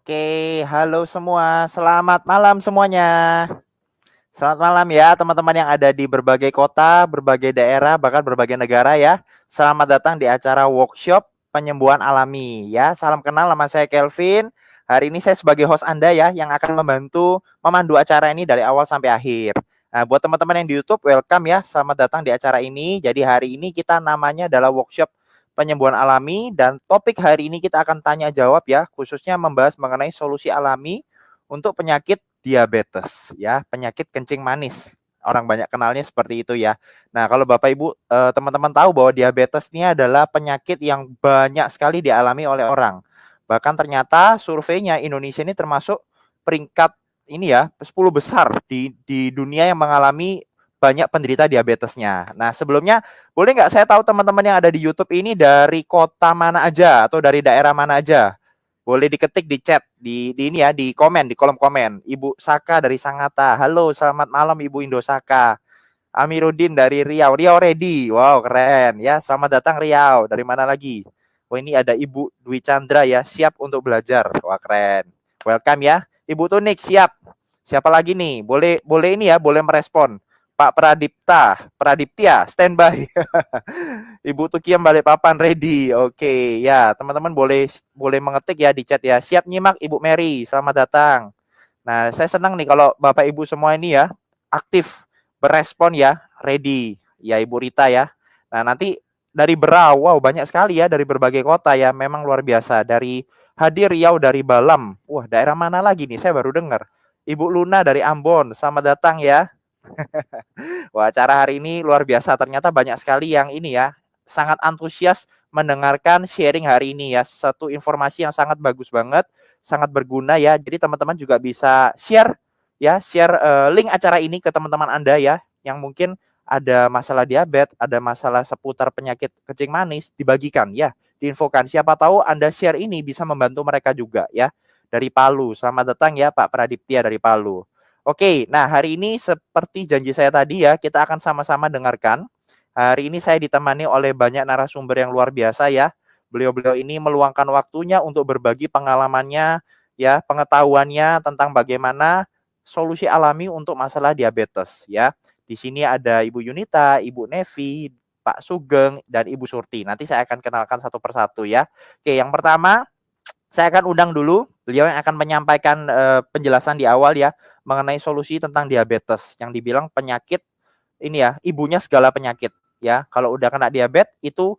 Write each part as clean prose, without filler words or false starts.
Oke, halo semua. Selamat malam semuanya. Selamat malam ya teman-teman yang ada di berbagai kota, berbagai daerah, bahkan berbagai negara ya. Selamat datang di acara workshop penyembuhan alami ya. Salam kenal, nama saya Kelvin. Hari ini saya sebagai host Anda ya yang akan membantu memandu acara ini dari awal sampai akhir. Nah, buat teman-teman yang di YouTube, welcome ya. Selamat datang di acara ini. Jadi hari ini kita namanya adalah workshop penyembuhan alami dan topik hari ini kita akan tanya jawab ya, khususnya membahas mengenai solusi alami untuk penyakit diabetes ya, penyakit kencing manis. Orang banyak kenalnya seperti itu ya. Nah, kalau Bapak Ibu teman-teman tahu bahwa diabetes ini adalah penyakit yang banyak sekali dialami oleh orang. Bahkan ternyata surveinya Indonesia ini termasuk peringkat ini ya, 10 besar di dunia yang mengalami banyak penderita diabetesnya. Nah, sebelumnya boleh nggak saya tahu teman-teman yang ada di YouTube ini dari kota mana aja atau dari daerah mana aja? Boleh diketik di chat, di ini ya, di komen, di kolom komen. Ibu Saka dari Sangatta. Halo, selamat malam Ibu Indosaka. Amiruddin dari Riau. Riau ready. Wow, keren ya. Selamat datang Riau. Dari mana lagi? Oh, ini ada Ibu Dwi Chandra ya, siap untuk belajar. Wah, keren. Welcome ya. Ibu Tunik siap. Siapa lagi nih? Boleh ini ya, boleh merespon. Pak Pradiptia, standby. Ibu Tukiem Balikpapan ready. Oke, ya, teman-teman boleh mengetik ya di chat ya. Siap nyimak Ibu Mary, selamat datang. Nah, saya senang nih kalau Bapak Ibu semua ini ya aktif berespon ya, ready. Ya, Ibu Rita ya. Nah, nanti dari Berau, wow banyak sekali ya dari berbagai kota ya, memang luar biasa. Dari Hadir Riau, dari Balam. Wah, daerah mana lagi nih? Saya baru dengar. Ibu Luna dari Ambon, selamat datang ya. Wah, acara hari ini luar biasa. Ternyata banyak sekali yang ini ya, sangat antusias mendengarkan sharing hari ini ya. Satu informasi yang sangat bagus banget, sangat berguna ya. Jadi teman-teman juga bisa share ya, share link acara ini ke teman-teman Anda ya, yang mungkin ada masalah diabetes, ada masalah seputar penyakit kencing manis, dibagikan ya, diinfokan. Siapa tahu Anda share ini bisa membantu mereka juga ya. Dari Palu, selamat datang ya Pak Pradiptia dari Palu. Oke, nah hari ini seperti janji saya tadi ya, kita akan sama-sama dengarkan. Hari ini saya ditemani oleh banyak narasumber yang luar biasa ya. Beliau-beliau ini meluangkan waktunya untuk berbagi pengalamannya, ya, pengetahuannya tentang bagaimana solusi alami untuk masalah diabetes ya. Di sini ada Ibu Yunita, Ibu Nevi, Pak Sugeng, dan Ibu Surti. Nanti saya akan kenalkan satu persatu ya. Oke, yang pertama saya akan undang dulu beliau yang akan menyampaikan penjelasan di awal ya mengenai solusi tentang diabetes yang dibilang penyakit ini ya, ibunya segala penyakit ya. Kalau udah kena diabetes itu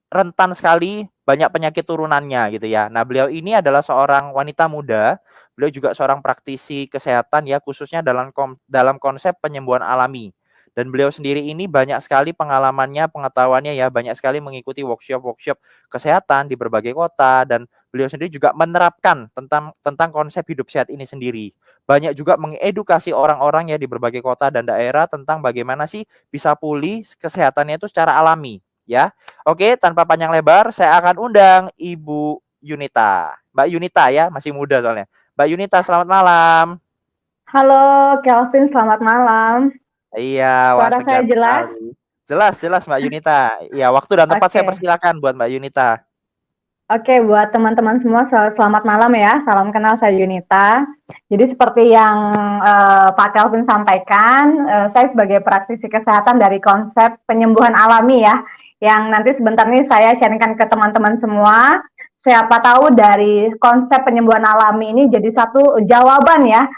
rentan sekali banyak penyakit turunannya gitu ya. Nah, beliau ini adalah seorang wanita muda, beliau juga seorang praktisi kesehatan ya, khususnya dalam konsep penyembuhan alami. Dan beliau sendiri ini banyak sekali pengalamannya, pengetahuannya ya, banyak sekali mengikuti workshop-workshop kesehatan di berbagai kota, dan beliau sendiri juga menerapkan tentang konsep hidup sehat ini sendiri. Banyak juga mengedukasi orang-orang ya di berbagai kota dan daerah tentang bagaimana sih bisa pulih kesehatannya itu secara alami ya. Oke, tanpa panjang lebar, saya akan undang Ibu Yunita. Mbak Yunita ya, masih muda soalnya. Mbak Yunita, selamat malam. Halo, Kelvin, selamat malam. Iya, wah Suara saya segar jelas? sekali. Jelas Mbak Yunita. Iya, waktu dan tempat saya Oke. persilakan buat Mbak Yunita. Oke, buat teman-teman semua, selamat malam ya. Salam kenal, saya Yunita. Jadi seperti yang Pak Kelvin sampaikan, saya sebagai praktisi kesehatan dari konsep penyembuhan alami ya, yang nanti sebentar ini saya sharingkan ke teman-teman semua. Siapa tahu dari konsep penyembuhan alami ini jadi satu jawaban ya,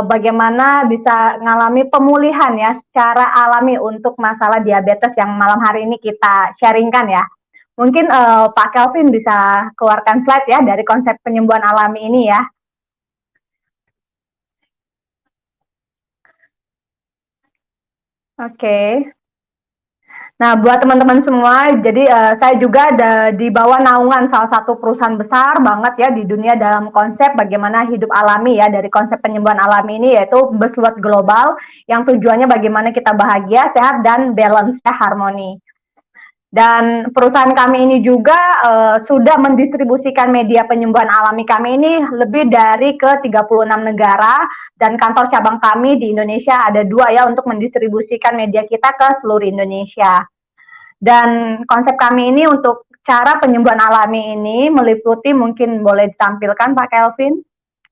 bagaimana bisa mengalami pemulihan ya secara alami untuk masalah diabetes yang malam hari ini kita sharingkan ya. Mungkin Pak Kelvin bisa keluarkan slide ya dari konsep penyembuhan alami ini ya. Oke. Nah, buat teman-teman semua, jadi saya juga ada di bawah naungan salah satu perusahaan besar banget ya di dunia dalam konsep bagaimana hidup alami ya, dari konsep penyembuhan alami ini, yaitu Besuat Global, yang tujuannya bagaimana kita bahagia, sehat, dan balance ya, harmoni. Dan perusahaan kami ini juga sudah mendistribusikan media penyembuhan alami kami ini lebih dari ke 36 negara, dan kantor cabang kami di Indonesia ada 2 ya untuk mendistribusikan media kita ke seluruh Indonesia. Dan konsep kami ini untuk cara penyembuhan alami ini meliputi, mungkin boleh ditampilkan Pak Kelvin?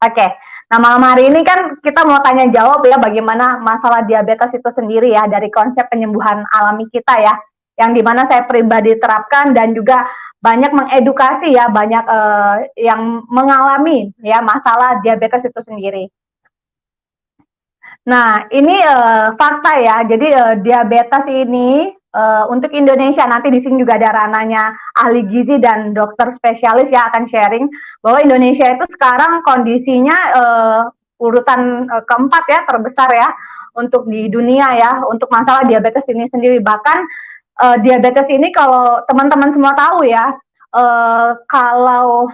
Oke, nah malam hari ini kan kita mau tanya jawab ya bagaimana masalah diabetes itu sendiri ya dari konsep penyembuhan alami kita ya, yang dimana saya pribadi terapkan dan juga banyak mengedukasi ya, banyak yang mengalami ya masalah diabetes itu sendiri. Nah, ini fakta ya. Jadi diabetes ini untuk Indonesia, nanti di sini juga ada rananya ahli gizi dan dokter spesialis ya akan sharing bahwa Indonesia itu sekarang kondisinya urutan keempat ya terbesar ya untuk di dunia ya untuk masalah diabetes ini sendiri. Bahkan diabetes ini kalau teman-teman semua tahu ya, kalau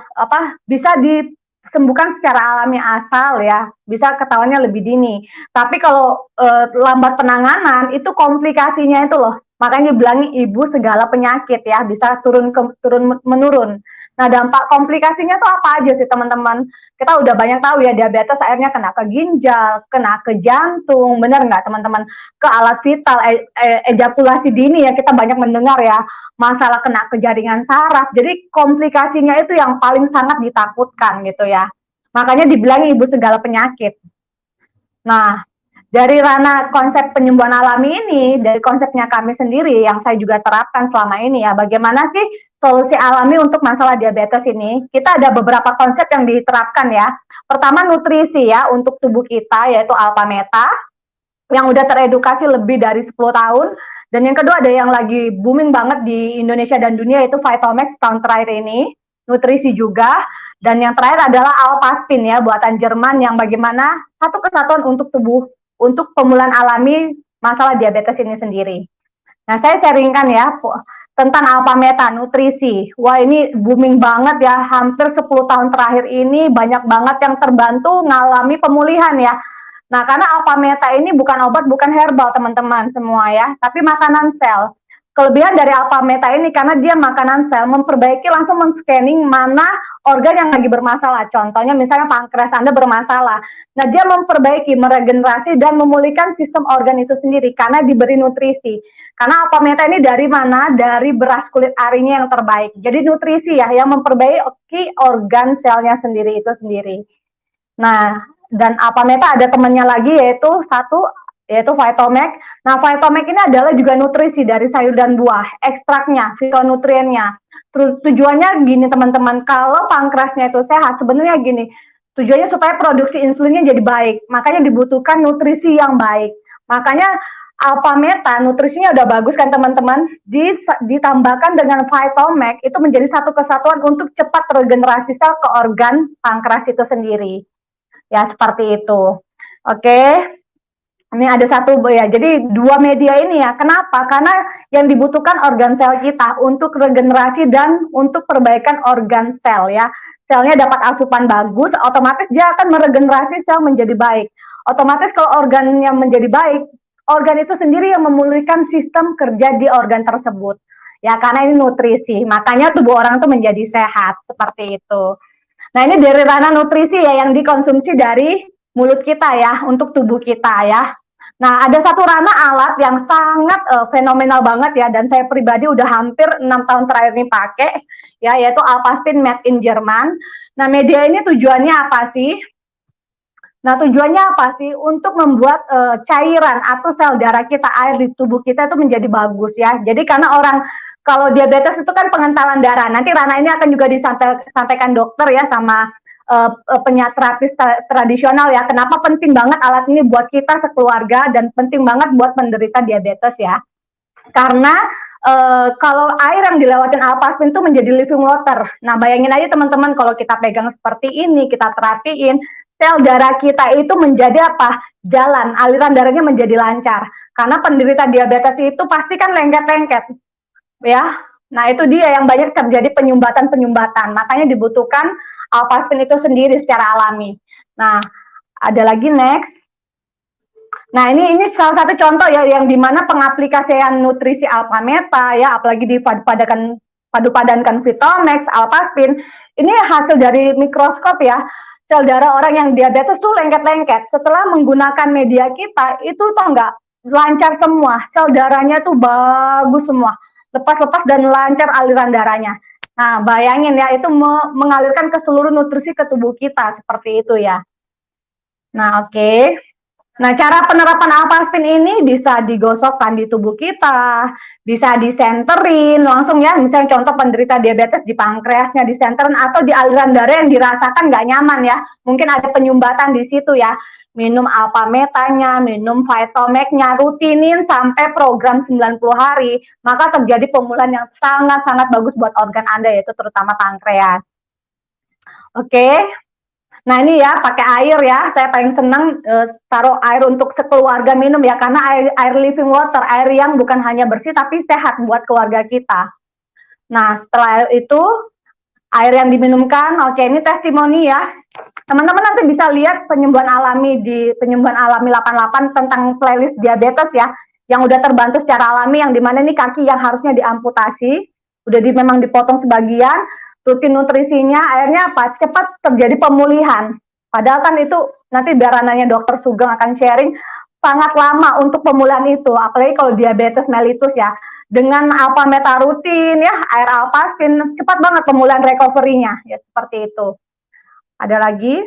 bisa disembuhkan secara alami asal ya, bisa ketahuannya lebih dini. Tapi kalau lambat penanganan itu komplikasinya itu loh. Makanya dibilangi ibu segala penyakit ya, bisa turun menurun. Nah, dampak komplikasinya tuh apa aja sih teman-teman? Kita udah banyak tahu ya diabetes akhirnya kena ke ginjal, kena ke jantung, benar nggak teman-teman? Ke alat vital, ejakulasi dini ya kita banyak mendengar ya, masalah kena ke jaringan saraf. Jadi komplikasinya itu yang paling sangat ditakutkan gitu ya. Makanya dibilang ibu segala penyakit. Nah, dari ranah konsep penyembuhan alami ini, dari konsepnya kami sendiri yang saya juga terapkan selama ini ya, bagaimana sih solusi alami untuk masalah diabetes ini? Kita ada beberapa konsep yang diterapkan ya. Pertama nutrisi ya untuk tubuh kita yaitu Alpha Meta yang udah teredukasi lebih dari 10 tahun. Dan yang kedua ada yang lagi booming banget di Indonesia dan dunia yaitu Vitomax tahun terakhir ini, nutrisi juga. Dan yang terakhir adalah Alphaspin ya, buatan Jerman yang bagaimana satu kesatuan untuk tubuh untuk pemulihan alami masalah diabetes ini sendiri. Nah, saya sharingkan ya tentang Alpha Meta nutrisi. Wah, ini booming banget ya, hampir 10 tahun terakhir ini banyak banget yang terbantu ngalami pemulihan ya. Nah, karena Alpha Meta ini bukan obat, bukan herbal teman-teman semua ya, tapi makanan sel. Kelebihan dari Alpha Meta ini karena dia makanan sel, memperbaiki langsung men-scanning mana organ yang lagi bermasalah. Contohnya misalnya pankreas Anda bermasalah. Nah, dia memperbaiki, meregenerasi dan memulihkan sistem organ itu sendiri karena diberi nutrisi. Karena Alpha Meta ini dari mana? Dari beras kulit arinya yang terbaik. Jadi nutrisi ya yang memperbaiki organ selnya sendiri itu sendiri. Nah, dan Alpha Meta ada temannya lagi yaitu Vitomax. Nah, Vitomax ini adalah juga nutrisi dari sayur dan buah, ekstraknya, fitonutriennya. Tujuannya gini teman-teman, kalau pankreasnya itu sehat, sebenarnya gini, tujuannya supaya produksi insulinnya jadi baik, makanya dibutuhkan nutrisi yang baik. Makanya Alpha Meta nutrisinya udah bagus kan teman-teman, ditambahkan dengan Vitomax itu menjadi satu kesatuan untuk cepat regenerasi sel ke organ pankreas itu sendiri. Ya, seperti itu. Oke. Ini ada satu ya, jadi dua media ini ya. Kenapa? Karena yang dibutuhkan organ sel kita untuk regenerasi dan untuk perbaikan organ sel ya. Selnya dapat asupan bagus, otomatis dia akan meregenerasi sel menjadi baik. Otomatis kalau organnya menjadi baik, organ itu sendiri yang memulihkan sistem kerja di organ tersebut. Ya, karena ini nutrisi, makanya tubuh orang itu menjadi sehat, seperti itu. Nah, ini dari ranah nutrisi ya yang dikonsumsi dari mulut kita ya, untuk tubuh kita ya. Nah, ada satu ranah alat yang sangat fenomenal banget ya, dan saya pribadi udah hampir 6 tahun terakhir ini pakai, ya, yaitu Alphaspin made in Jerman. Nah, media ini tujuannya apa sih? Nah, tujuannya apa sih? Untuk membuat cairan atau sel darah kita, air di tubuh kita itu menjadi bagus ya. Jadi karena orang kalau diabetes itu kan pengentalan darah. Nanti ranah ini akan juga disampaikan dokter ya sama terapis tradisional ya. Kenapa penting banget alat ini buat kita sekeluarga dan penting banget buat penderita diabetes ya. Karena kalau air yang dilewatin Alphaspin itu menjadi living water. Nah, bayangin aja teman-teman kalau kita pegang seperti ini, kita terapiin, sel darah kita itu menjadi apa? Jalan, aliran darahnya menjadi lancar. Karena penderita diabetes itu pasti kan lengket-lengket. Ya, nah itu dia yang banyak terjadi penyumbatan-penyumbatan. Makanya dibutuhkan Alphaspin itu sendiri secara alami. Nah, ada lagi next. Nah, ini salah satu contoh ya yang dimana pengaplikasian nutrisi Alpha Meta ya, apalagi padu-padankan Vitomax, Alphaspin. Ini hasil dari mikroskop ya. Sel darah orang yang diabetes tuh lengket-lengket. Setelah menggunakan media kita, itu tuh enggak lancar semua. Sel darahnya tuh bagus semua. Lepas-lepas dan lancar aliran darahnya. Nah, bayangin ya, itu mengalirkan ke seluruh nutrisi ke tubuh kita, seperti itu ya. Nah, oke. Nah, cara penerapan alpastin ini bisa digosokkan di tubuh kita, bisa disenterin langsung ya, misalnya contoh penderita diabetes di pankreasnya disenterin atau di aliran darah yang dirasakan nggak nyaman ya, mungkin ada penyumbatan di situ ya, minum alpametanya, minum Vitomec-nya, rutinin sampai program 90 hari, maka terjadi pemulihan yang sangat-sangat bagus buat organ Anda, yaitu terutama pankreas. Oke. Nah ini ya pakai air ya, saya paling senang taruh air untuk sekeluarga minum ya, karena air living water, air yang bukan hanya bersih tapi sehat buat keluarga kita. Nah setelah itu air yang diminumkan, oke ini testimoni ya, teman-teman nanti bisa lihat penyembuhan alami di penyembuhan alami 88 tentang playlist diabetes ya, yang udah terbantu secara alami, yang dimana ini kaki yang harusnya diamputasi, udah memang dipotong sebagian, rutin nutrisinya, akhirnya apa? Cepat terjadi pemulihan. Padahal kan itu nanti biar anaknya dokter Sugeng akan sharing, sangat lama untuk pemulihan itu, apalagi kalau diabetes mellitus ya. Dengan alpameta rutin ya, air alpastin, cepat banget pemulihan recovery-nya ya, seperti itu. Ada lagi,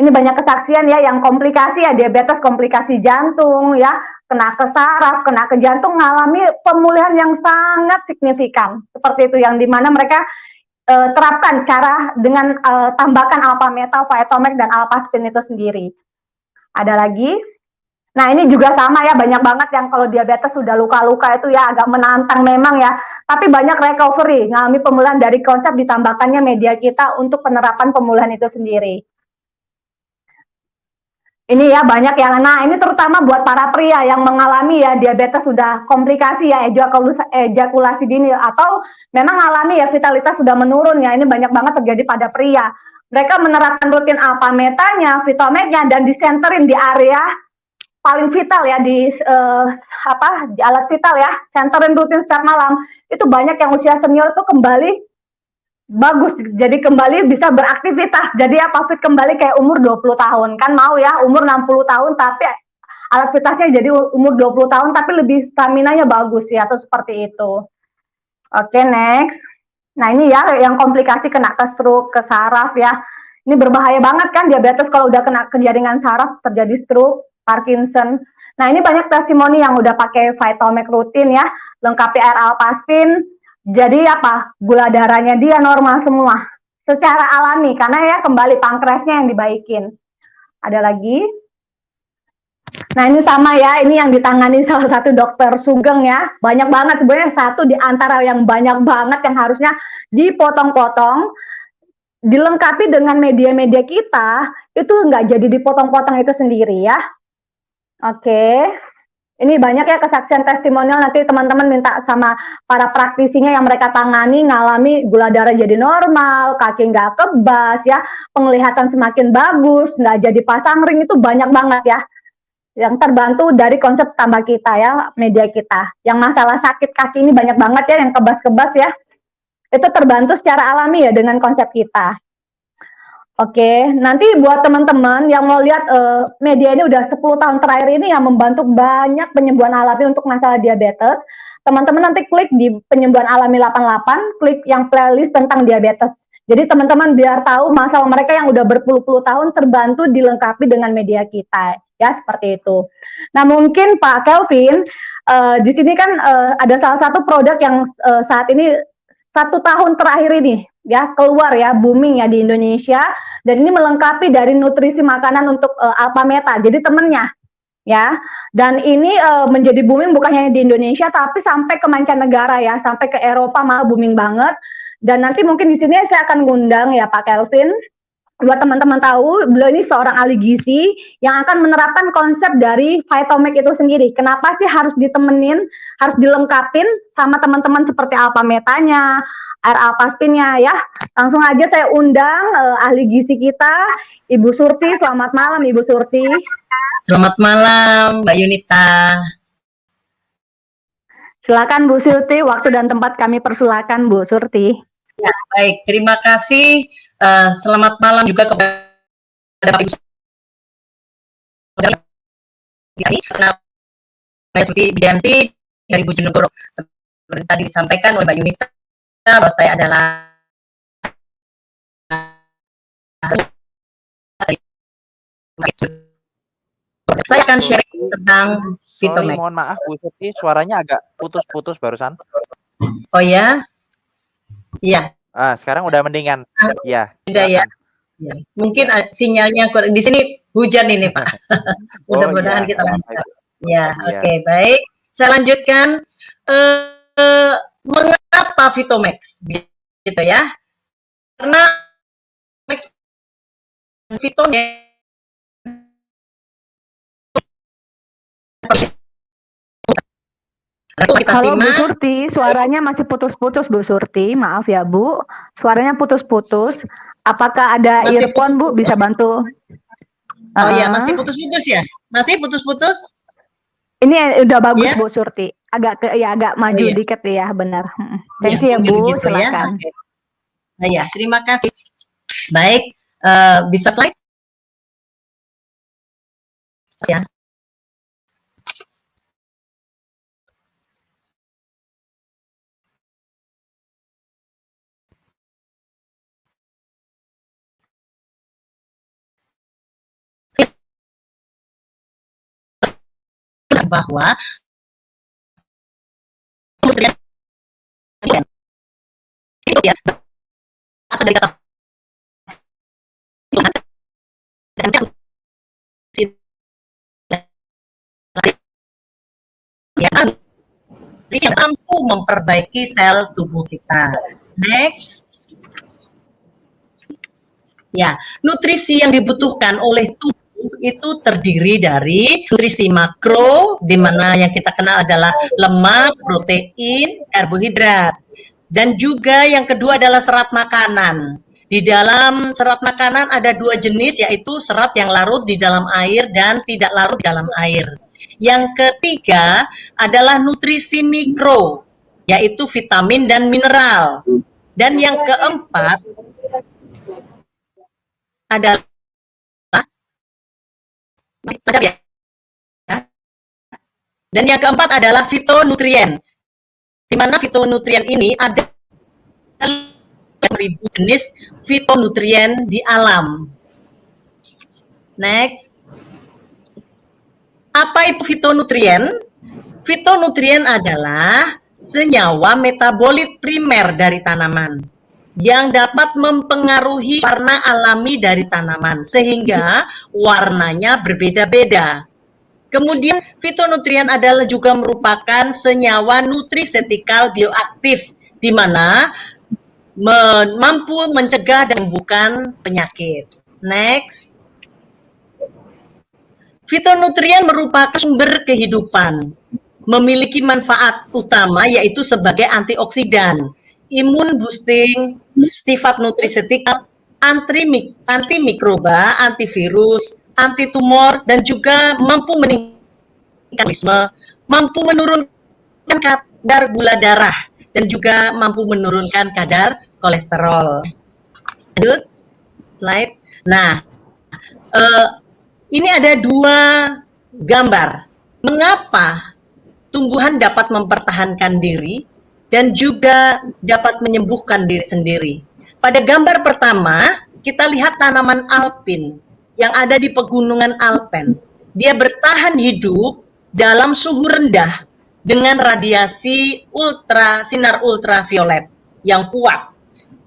ini banyak kesaksian ya yang komplikasi ya, diabetes komplikasi jantung ya, kena ke saraf, kena ke jantung, mengalami pemulihan yang sangat signifikan. Seperti itu, yang dimana mereka terapkan cara dengan tambahkan alpameta, Vitomec, dan alpastin itu sendiri. Ada lagi. Nah ini juga sama ya, banyak banget yang kalau diabetes sudah luka-luka itu ya agak menantang memang ya, tapi banyak recovery, ngalami pemulihan dari konsep ditambahkannya media kita untuk penerapan pemulihan itu sendiri. Ini ya banyak yang, nah ini terutama buat para pria yang mengalami ya diabetes sudah komplikasi ya, ejakulasi dini, atau memang alami ya vitalitas sudah menurun ya, ini banyak banget terjadi pada pria. Mereka menerapkan rutin alpametanya, Vitomec-nya, dan disenterin di area paling vital ya, di alat vital ya, senterin rutin setiap malam. Itu banyak yang usia senior itu kembali bagus, jadi kembali bisa beraktivitas, jadi apa, fit kembali kayak umur 20 tahun, kan mau ya umur 60 tahun tapi aktivitasnya jadi umur 20 tahun tapi lebih stamina-nya bagus ya, atau seperti itu. Oke, next. Nah ini ya yang komplikasi kena ke stroke, ke saraf ya, ini berbahaya banget kan diabetes kalau udah kena ke jaringan saraf, terjadi stroke, Parkinson. Nah ini banyak testimoni yang udah pakai Vitomec rutin ya, lengkapi air alpastin, jadi apa, gula darahnya dia normal semua secara alami, karena ya kembali pankreasnya yang dibaikin. Ada lagi. Nah ini sama ya, ini yang ditangani salah satu dokter Sugeng ya, banyak banget sebenarnya, satu di antara yang banyak banget yang harusnya dipotong-potong, dilengkapi dengan media-media kita, itu nggak jadi dipotong-potong itu sendiri ya. Oke. Ini banyak ya kesaksian testimonial, nanti teman-teman minta sama para praktisinya yang mereka tangani, ngalami gula darah jadi normal, kaki nggak kebas ya, penglihatan semakin bagus, nggak jadi pasang ring, itu banyak banget ya. Yang terbantu dari konsep tambah kita ya, media kita. Yang masalah sakit kaki ini banyak banget ya, yang kebas-kebas ya, itu terbantu secara alami ya dengan konsep kita. Oke, nanti buat teman-teman yang mau lihat media ini udah 10 tahun terakhir ini yang membantu banyak penyembuhan alami untuk masalah diabetes, teman-teman nanti klik di penyembuhan alami 88, klik yang playlist tentang diabetes. Jadi teman-teman biar tahu masalah mereka yang udah berpuluh-puluh tahun terbantu dilengkapi dengan media kita, ya seperti itu. Nah mungkin Pak Kelvin, di sini kan ada salah satu produk yang saat ini 1 tahun terakhir ini ya keluar ya, booming ya di Indonesia, dan ini melengkapi dari nutrisi makanan untuk alpameta, jadi temennya ya, dan ini menjadi booming bukan hanya di Indonesia tapi sampai ke mancanegara ya, sampai ke Eropa malah booming banget. Dan nanti mungkin di sini saya akan ngundang ya Pak Kelvin, buat teman-teman tahu, beliau ini seorang ahli gizi yang akan menerapkan konsep dari Vitomec itu sendiri. Kenapa sih harus ditemenin, harus dilengkapin sama teman-teman seperti alpametanya, air alpastinnya ya. Langsung aja saya undang ahli gizi kita, Ibu Surti. Selamat malam Ibu Surti. Selamat malam Mbak Yunita. Silakan Bu Surti, waktu dan tempat kami persilakan Bu Surti. Ya, baik, terima kasih. Selamat malam juga kepada Pak Ibu. Saya Surti Bianti dari Bojonegoro. Seperti tadi disampaikan oleh Mbak Yunita, bahwa saya adalah Saya akan sharing tentang Sorry, Vitomax. mohon maaf Bu Surti, suaranya agak putus-putus barusan. Oh ya, iya. Sekarang udah mendingan. Ya, Udah ya. silakan. Ya. Mungkin sinyalnya kurang. Di sini hujan ini Pak. Mudah-mudahan iya, kita nggak lanjut. apa-apa. Ya, Iya. oke, baik. Saya lanjutkan. Mengapa Vitomax? Gitu ya. Karena Max Vitomax kita Halo Bu simak. Surti, suaranya masih putus-putus Bu Surti. Maaf ya Bu, suaranya putus-putus. Apakah ada Masih earphone Bu? Bisa bantu? Oh iya, masih putus-putus ya? Masih putus-putus? Ini udah bagus Ya. Bu Surti. Agak maju iya. dikit ya, benar. Ya, Thank you ya mungkin Bu, gitu silakan. Ya. Nah, ya, terima kasih. Baik, bisa slide? Ya. Bahwa kementerian ya, asal dari kata yang mampu memperbaiki sel tubuh kita. Next. Ya, nutrisi yang dibutuhkan oleh tubuh itu terdiri dari nutrisi makro, di mana yang kita kenal adalah lemak, protein, karbohidrat. Dan juga yang kedua adalah serat makanan. Di dalam serat makanan ada dua jenis, yaitu serat yang larut di dalam air dan tidak larut di dalam air. Yang ketiga adalah nutrisi mikro, yaitu vitamin dan mineral. Dan yang keempat adalah dan yang keempat adalah fitonutrien. Di mana fitonutrien ini ada ribu jenis fitonutrien di alam. Next. Apa itu fitonutrien? Fitonutrien adalah senyawa metabolit primer dari tanaman yang dapat mempengaruhi warna alami dari tanaman sehingga warnanya berbeda-beda. Kemudian fitonutrien adalah juga merupakan senyawa nutrisetikal bioaktif di mana mampu mencegah dan menyembuhkan penyakit. Next. Fitonutrien merupakan sumber kehidupan, memiliki manfaat utama yaitu sebagai antioksidan, imun boosting, sifat nutrisetikal, antimikroba, antivirus, antitumor, dan juga mampu meningkatkan metabolisme, mampu menurunkan kadar gula darah, dan juga mampu menurunkan kadar kolesterol. Lanjut, slide. Nah, ini ada dua gambar. Mengapa tumbuhan dapat mempertahankan diri dan juga dapat menyembuhkan diri sendiri. Pada gambar pertama, kita lihat tanaman alpin yang ada di pegunungan Alpen. Dia bertahan hidup dalam suhu rendah dengan radiasi sinar ultraviolet yang kuat.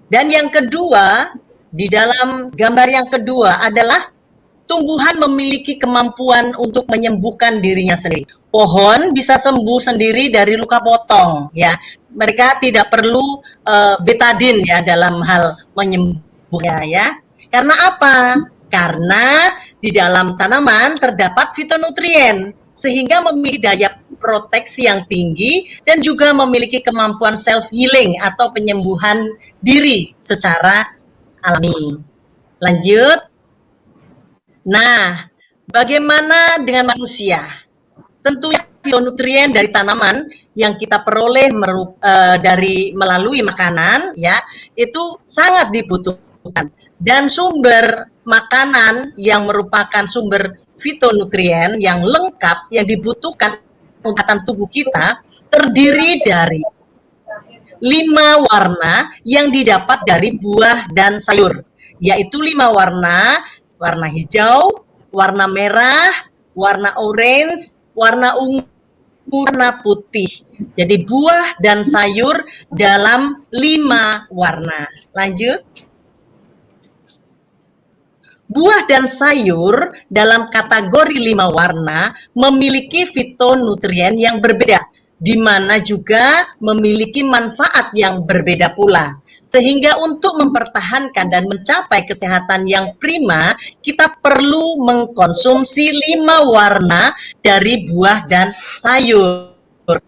Dan yang kedua, di dalam gambar yang kedua adalah tumbuhan memiliki kemampuan untuk menyembuhkan dirinya sendiri. Pohon bisa sembuh sendiri dari luka potong, ya. Mereka tidak perlu betadin ya dalam hal menyembuhnya, ya. Karena apa? Karena di dalam tanaman terdapat fitonutrien sehingga memiliki daya proteksi yang tinggi dan juga memiliki kemampuan self healing atau penyembuhan diri secara alami. Lanjut. Nah, bagaimana dengan manusia? Tentunya fitonutrien dari tanaman yang kita peroleh melalui makanan, ya, itu sangat dibutuhkan. Dan sumber makanan yang merupakan sumber fitonutrien yang lengkap yang dibutuhkan untuk tubuh kita terdiri dari 5 warna yang didapat dari buah dan sayur. yaitu 5 warna, warna hijau, warna merah, warna orange, warna ungu, warna putih. Jadi buah dan sayur dalam 5 warna. Lanjut. Buah dan sayur dalam kategori 5 warna memiliki fitonutrien yang berbeda, di mana juga memiliki manfaat yang berbeda pula. Sehingga untuk mempertahankan dan mencapai kesehatan yang prima, kita perlu mengkonsumsi 5 warna dari buah dan sayur.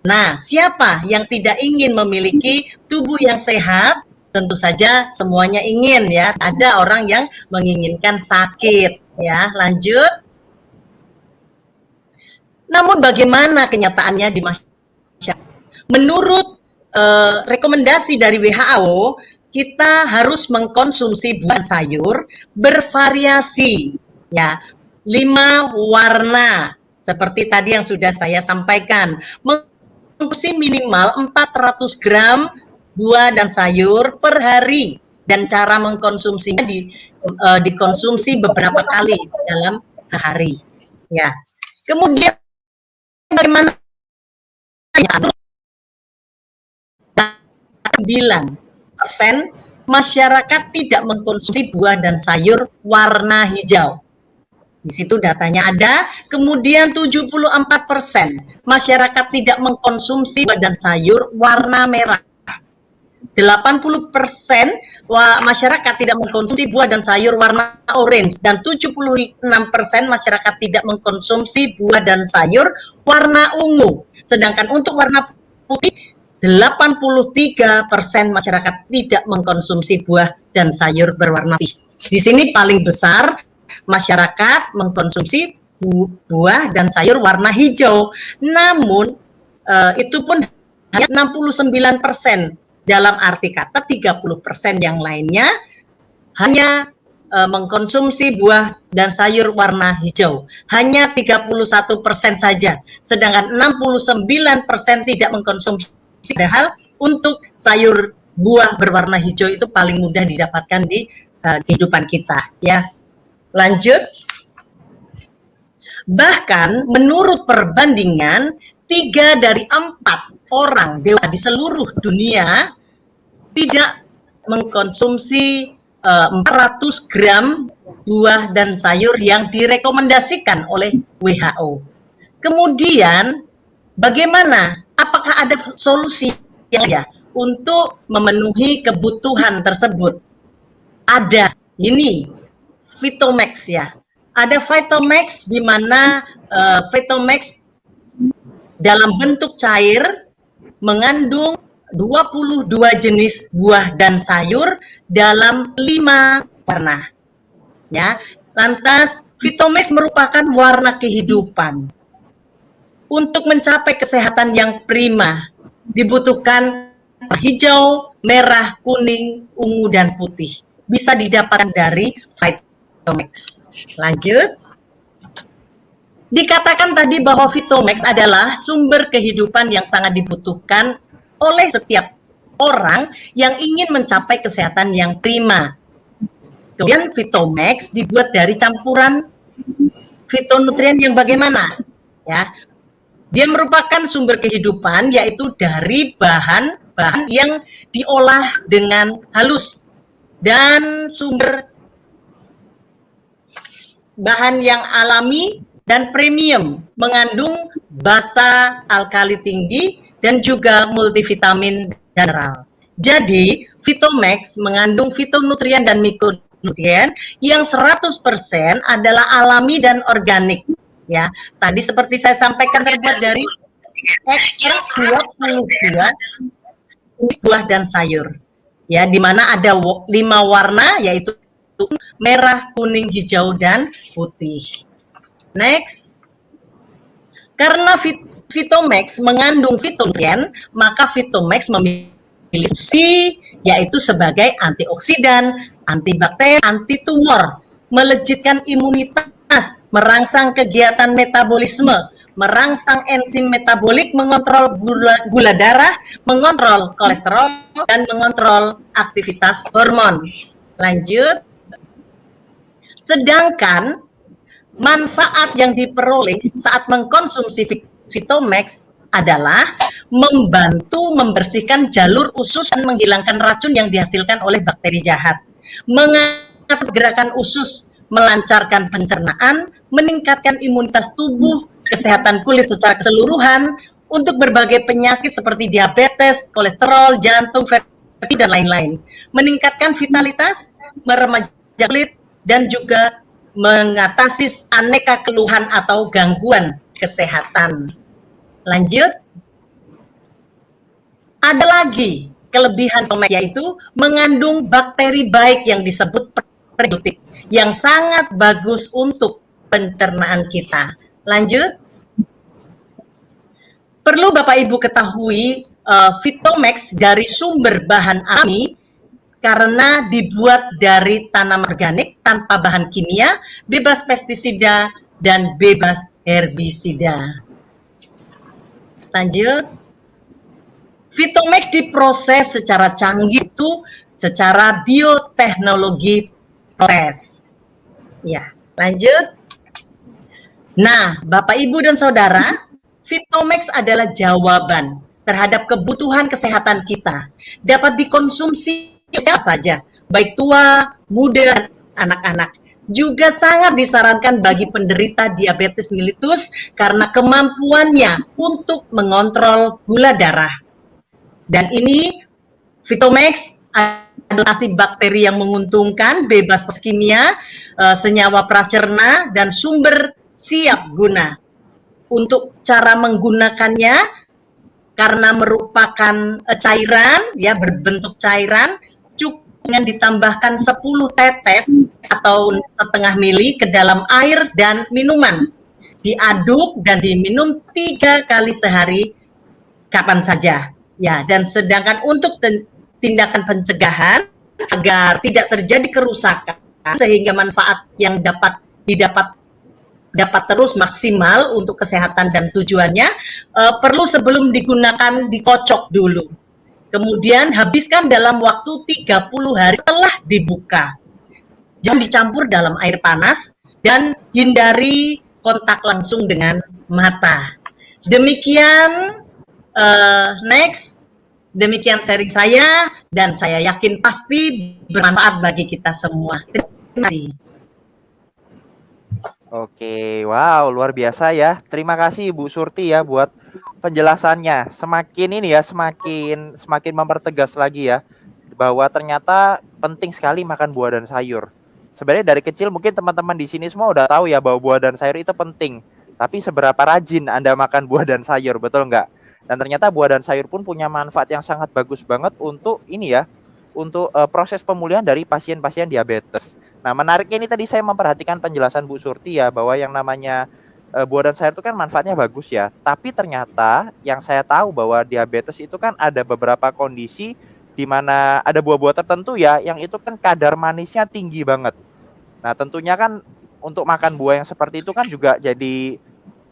Nah, siapa yang tidak ingin memiliki tubuh yang sehat? Tentu saja semuanya ingin ya. Ada orang yang menginginkan sakit ya. Lanjut. Namun bagaimana kenyataannya di masyarakat? Menurut rekomendasi dari WHO, kita harus mengkonsumsi buah sayur bervariasi ya. 5 warna seperti tadi yang sudah saya sampaikan. Mengkonsumsi minimal 400 gram buah dan sayur per hari, dan cara mengkonsumsinya dikonsumsi beberapa kali dalam sehari ya. Kemudian bagaimana 9% masyarakat tidak mengkonsumsi buah dan sayur warna hijau. Di situ datanya ada. Kemudian 74% masyarakat tidak mengkonsumsi buah dan sayur warna merah. 80% masyarakat tidak mengkonsumsi buah dan sayur warna orange, dan 76% masyarakat tidak mengkonsumsi buah dan sayur warna ungu. Sedangkan untuk warna putih, 83% masyarakat tidak mengkonsumsi buah dan sayur berwarna putih. Di sini paling besar masyarakat mengkonsumsi buah dan sayur warna hijau. Namun itu pun hanya 69%. Dalam arti kata 30% yang lainnya hanya mengkonsumsi buah dan sayur warna hijau. Hanya 31% saja. Sedangkan 69% tidak mengkonsumsi. Padahal untuk sayur buah berwarna hijau itu paling mudah didapatkan di kehidupan kita. Ya, lanjut. Bahkan menurut perbandingan 3 dari 4 orang dewasa di seluruh dunia tidak mengkonsumsi 400 gram buah dan sayur yang direkomendasikan oleh WHO. Kemudian bagaimana? Apakah ada solusi yang ya untuk memenuhi kebutuhan tersebut? Ada. Ini Vitomax ya. Ada Vitomax di mana Vitomax dalam bentuk cair mengandung 22 jenis buah dan sayur dalam 5 warna. Ya, lantas Vitomax merupakan warna kehidupan. Untuk mencapai kesehatan yang prima, dibutuhkan hijau, merah, kuning, ungu, dan putih. Bisa didapatkan dari Vitomax. Lanjut. Dikatakan tadi bahwa Vitomax adalah sumber kehidupan yang sangat dibutuhkan oleh setiap orang yang ingin mencapai kesehatan yang prima. Kemudian Vitomax dibuat dari campuran fitonutrien yang bagaimana? Ya, dia merupakan sumber kehidupan, yaitu dari bahan-bahan yang diolah dengan halus dan sumber bahan yang alami dan premium, mengandung basa alkali tinggi dan juga multivitamin dan mineral. Jadi, Vitomax mengandung fitonutrien dan mikronutrien yang 100% adalah alami dan organik. Ya, tadi seperti saya sampaikan terbuat dari ekstrak 22 buah dan sayur. Ya, di mana ada 5 warna, yaitu merah, kuning, hijau, dan putih. Next. Karena Vitomax mengandung fitonutrien, maka Vitomax memiliki fungsi yaitu sebagai antioksidan, antibakteri, antitumor, melejitkan imunitas, merangsang kegiatan metabolisme, merangsang enzim metabolik, mengontrol gula darah, mengontrol kolesterol, dan mengontrol aktivitas hormon. Lanjut. Sedangkan manfaat yang diperoleh saat mengkonsumsi Vitomax adalah membantu membersihkan jalur usus dan menghilangkan racun yang dihasilkan oleh bakteri jahat, mengatur gerakan usus, melancarkan pencernaan, meningkatkan imunitas tubuh, kesehatan kulit secara keseluruhan, untuk berbagai penyakit seperti diabetes, kolesterol, jantung, fertility, dan lain-lain, meningkatkan vitalitas, meremaja kulit, dan juga mengatasi aneka keluhan atau gangguan kesehatan. Lanjut. Ada lagi kelebihan Vitomax, yaitu mengandung bakteri baik yang disebut prebiotik yang sangat bagus untuk pencernaan kita. Lanjut. Perlu Bapak Ibu ketahui, Vitomax dari sumber bahan alami karena dibuat dari tanaman organik tanpa bahan kimia, bebas pestisida, dan bebas herbisida. Lanjut. Vitomax diproses secara canggih itu secara bioteknologi proses. Ya, lanjut. Nah, Bapak, Ibu, dan Saudara, Vitomax adalah jawaban terhadap kebutuhan kesehatan kita. Dapat dikonsumsi siapa saja, baik tua, muda, dan anak-anak. Juga sangat disarankan bagi penderita diabetes mellitus karena kemampuannya untuk mengontrol gula darah. Dan ini Vitomax adalah bakteri yang menguntungkan, bebas kimia, senyawa pracerna, dan sumber siap guna. Untuk cara menggunakannya, karena merupakan cairan, ya, berbentuk cairan, cukup dengan ditambahkan 10 tetes atau setengah mili ke dalam air dan minuman. Diaduk dan diminum 3 kali sehari kapan saja. Ya, dan sedangkan untuk tindakan pencegahan agar tidak terjadi kerusakan sehingga manfaat yang didapat terus maksimal untuk kesehatan dan tujuannya, perlu sebelum digunakan dikocok dulu. Kemudian habiskan dalam waktu 30 hari setelah dibuka. Jangan dicampur dalam air panas dan hindari kontak langsung dengan mata. Demikian next. Demikian sharing saya, dan saya yakin pasti bermanfaat bagi kita semua. Terima kasih. Oke, wow, luar biasa ya. Terima kasih Ibu Surti ya buat penjelasannya. Semakin ini ya, semakin mempertegas lagi ya bahwa ternyata penting sekali makan buah dan sayur. Sebenarnya dari kecil mungkin teman-teman di sini semua udah tahu ya bahwa buah dan sayur itu penting. Tapi seberapa rajin Anda makan buah dan sayur, betul nggak? Dan ternyata buah dan sayur pun punya manfaat yang sangat bagus banget untuk ini ya, untuk proses pemulihan dari pasien-pasien diabetes. Nah, menariknya ini tadi saya memperhatikan penjelasan Bu Surti ya, bahwa yang namanya buah dan sayur itu kan manfaatnya bagus ya. Tapi ternyata yang saya tahu bahwa diabetes itu kan ada beberapa kondisi di mana ada buah-buah tertentu ya, yang itu kan kadar manisnya tinggi banget. Nah, tentunya kan untuk makan buah yang seperti itu kan juga jadi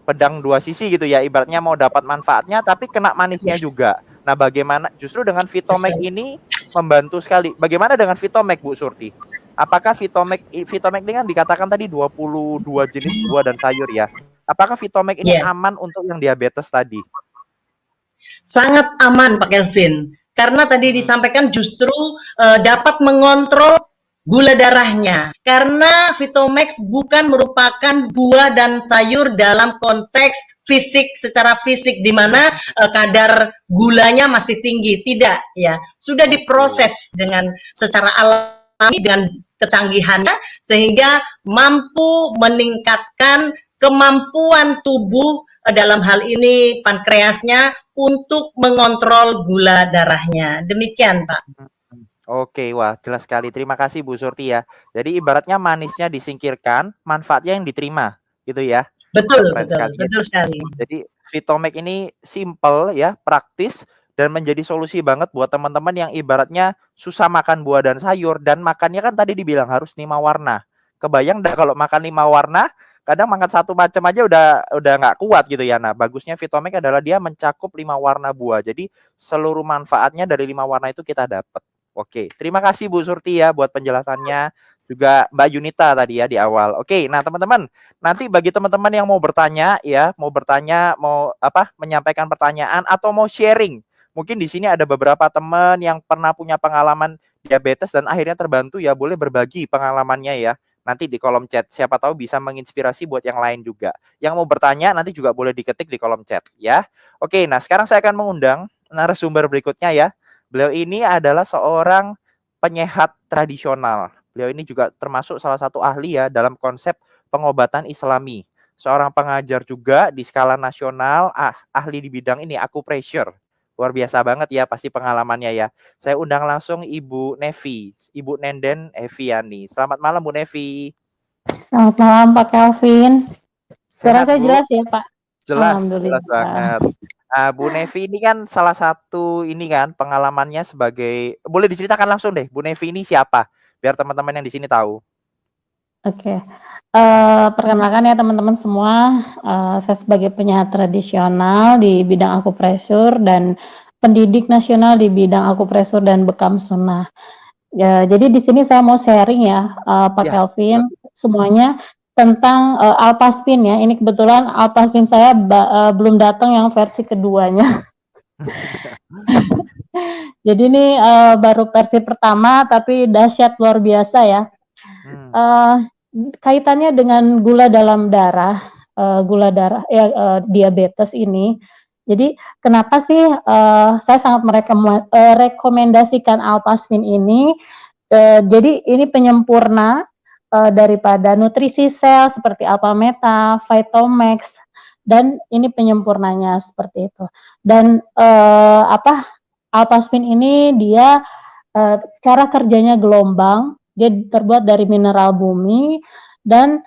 pedang dua sisi gitu ya, ibaratnya mau dapat manfaatnya tapi kena manisnya juga. Nah, bagaimana justru dengan Vitomax ini membantu sekali. Bagaimana dengan Vitomax Bu Surti? Apakah Vitomax dengan dikatakan tadi 22 jenis buah dan sayur ya? Apakah Vitomax ini aman untuk yang diabetes tadi? Sangat aman Pak Kelvin. Karena tadi disampaikan justru dapat mengontrol gula darahnya. Karena Vitomax bukan merupakan buah dan sayur dalam konteks fisik, secara fisik di mana kadar gulanya masih tinggi, tidak ya. Sudah diproses dengan secara alami dan kecanggihannya sehingga mampu meningkatkan kemampuan tubuh dalam hal ini pankreasnya untuk mengontrol gula darahnya. Demikian, Pak. Oke, wah jelas sekali. Terima kasih Bu Surti ya. Jadi ibaratnya manisnya disingkirkan, manfaatnya yang diterima, gitu ya. Betul, betul sekali. Jadi Vitomax ini simple ya, praktis dan menjadi solusi banget buat teman-teman yang ibaratnya susah makan buah dan sayur dan makannya kan tadi dibilang harus 5 warna. Kebayang dah kalau makan 5 warna, kadang makan satu macam aja udah nggak kuat gitu ya. Nah, bagusnya Vitomax adalah dia mencakup 5 warna buah. Jadi seluruh manfaatnya dari 5 warna itu kita dapat. Oke, terima kasih Bu Surti ya buat penjelasannya. juga Mbak Yunita tadi ya di awal. Oke, nah teman-teman, nanti bagi teman-teman yang mau bertanya ya, mau apa, menyampaikan pertanyaan atau mau sharing. Mungkin di sini ada beberapa teman yang pernah punya pengalaman diabetes dan akhirnya terbantu ya, boleh berbagi pengalamannya ya. Nanti di kolom chat, siapa tahu bisa menginspirasi buat yang lain juga. Yang mau bertanya nanti juga boleh diketik di kolom chat ya. Oke, nah sekarang saya akan mengundang narasumber berikutnya ya. Beliau ini adalah seorang penyehat tradisional. Beliau ini juga termasuk salah satu ahli ya dalam konsep pengobatan Islami. Seorang pengajar juga di skala nasional, ahli di bidang ini, acupressure. Luar biasa banget ya pasti pengalamannya ya. Saya undang langsung Ibu Nevi, Ibu Nenden Eviani. Selamat malam Bu Nevi. Selamat malam Pak Kelvin. Suara Sehat saya Bu? jelas ya Pak? Jelas Alhamdulillah. banget. Bu Nevi ini kan salah satu ini kan pengalamannya sebagai, boleh diceritakan langsung deh Bu Nevi ini siapa? Biar teman-teman yang di sini tahu. Oke. Perkenalkan ya teman-teman semua, saya sebagai penyehat tradisional di bidang akupresur dan pendidik nasional di bidang akupresur dan bekam sunnah. Ya, jadi di sini saya mau sharing ya, Pak Ya. Kelvin, semuanya tentang Alpaspin ya. Ini kebetulan Alpaspin saya belum datang yang versi keduanya. Jadi ini baru versi pertama, tapi dahsyat luar biasa ya. Kaitannya dengan gula dalam darah, diabetes ini. Jadi kenapa sih saya sangat merekomendasikan Alpaspin ini? Jadi ini penyempurna daripada nutrisi sel seperti Alpameta, Vitomax, dan ini penyempurnanya seperti itu. Dan Alpaspin ini dia cara kerjanya gelombang. Dia terbuat dari mineral bumi dan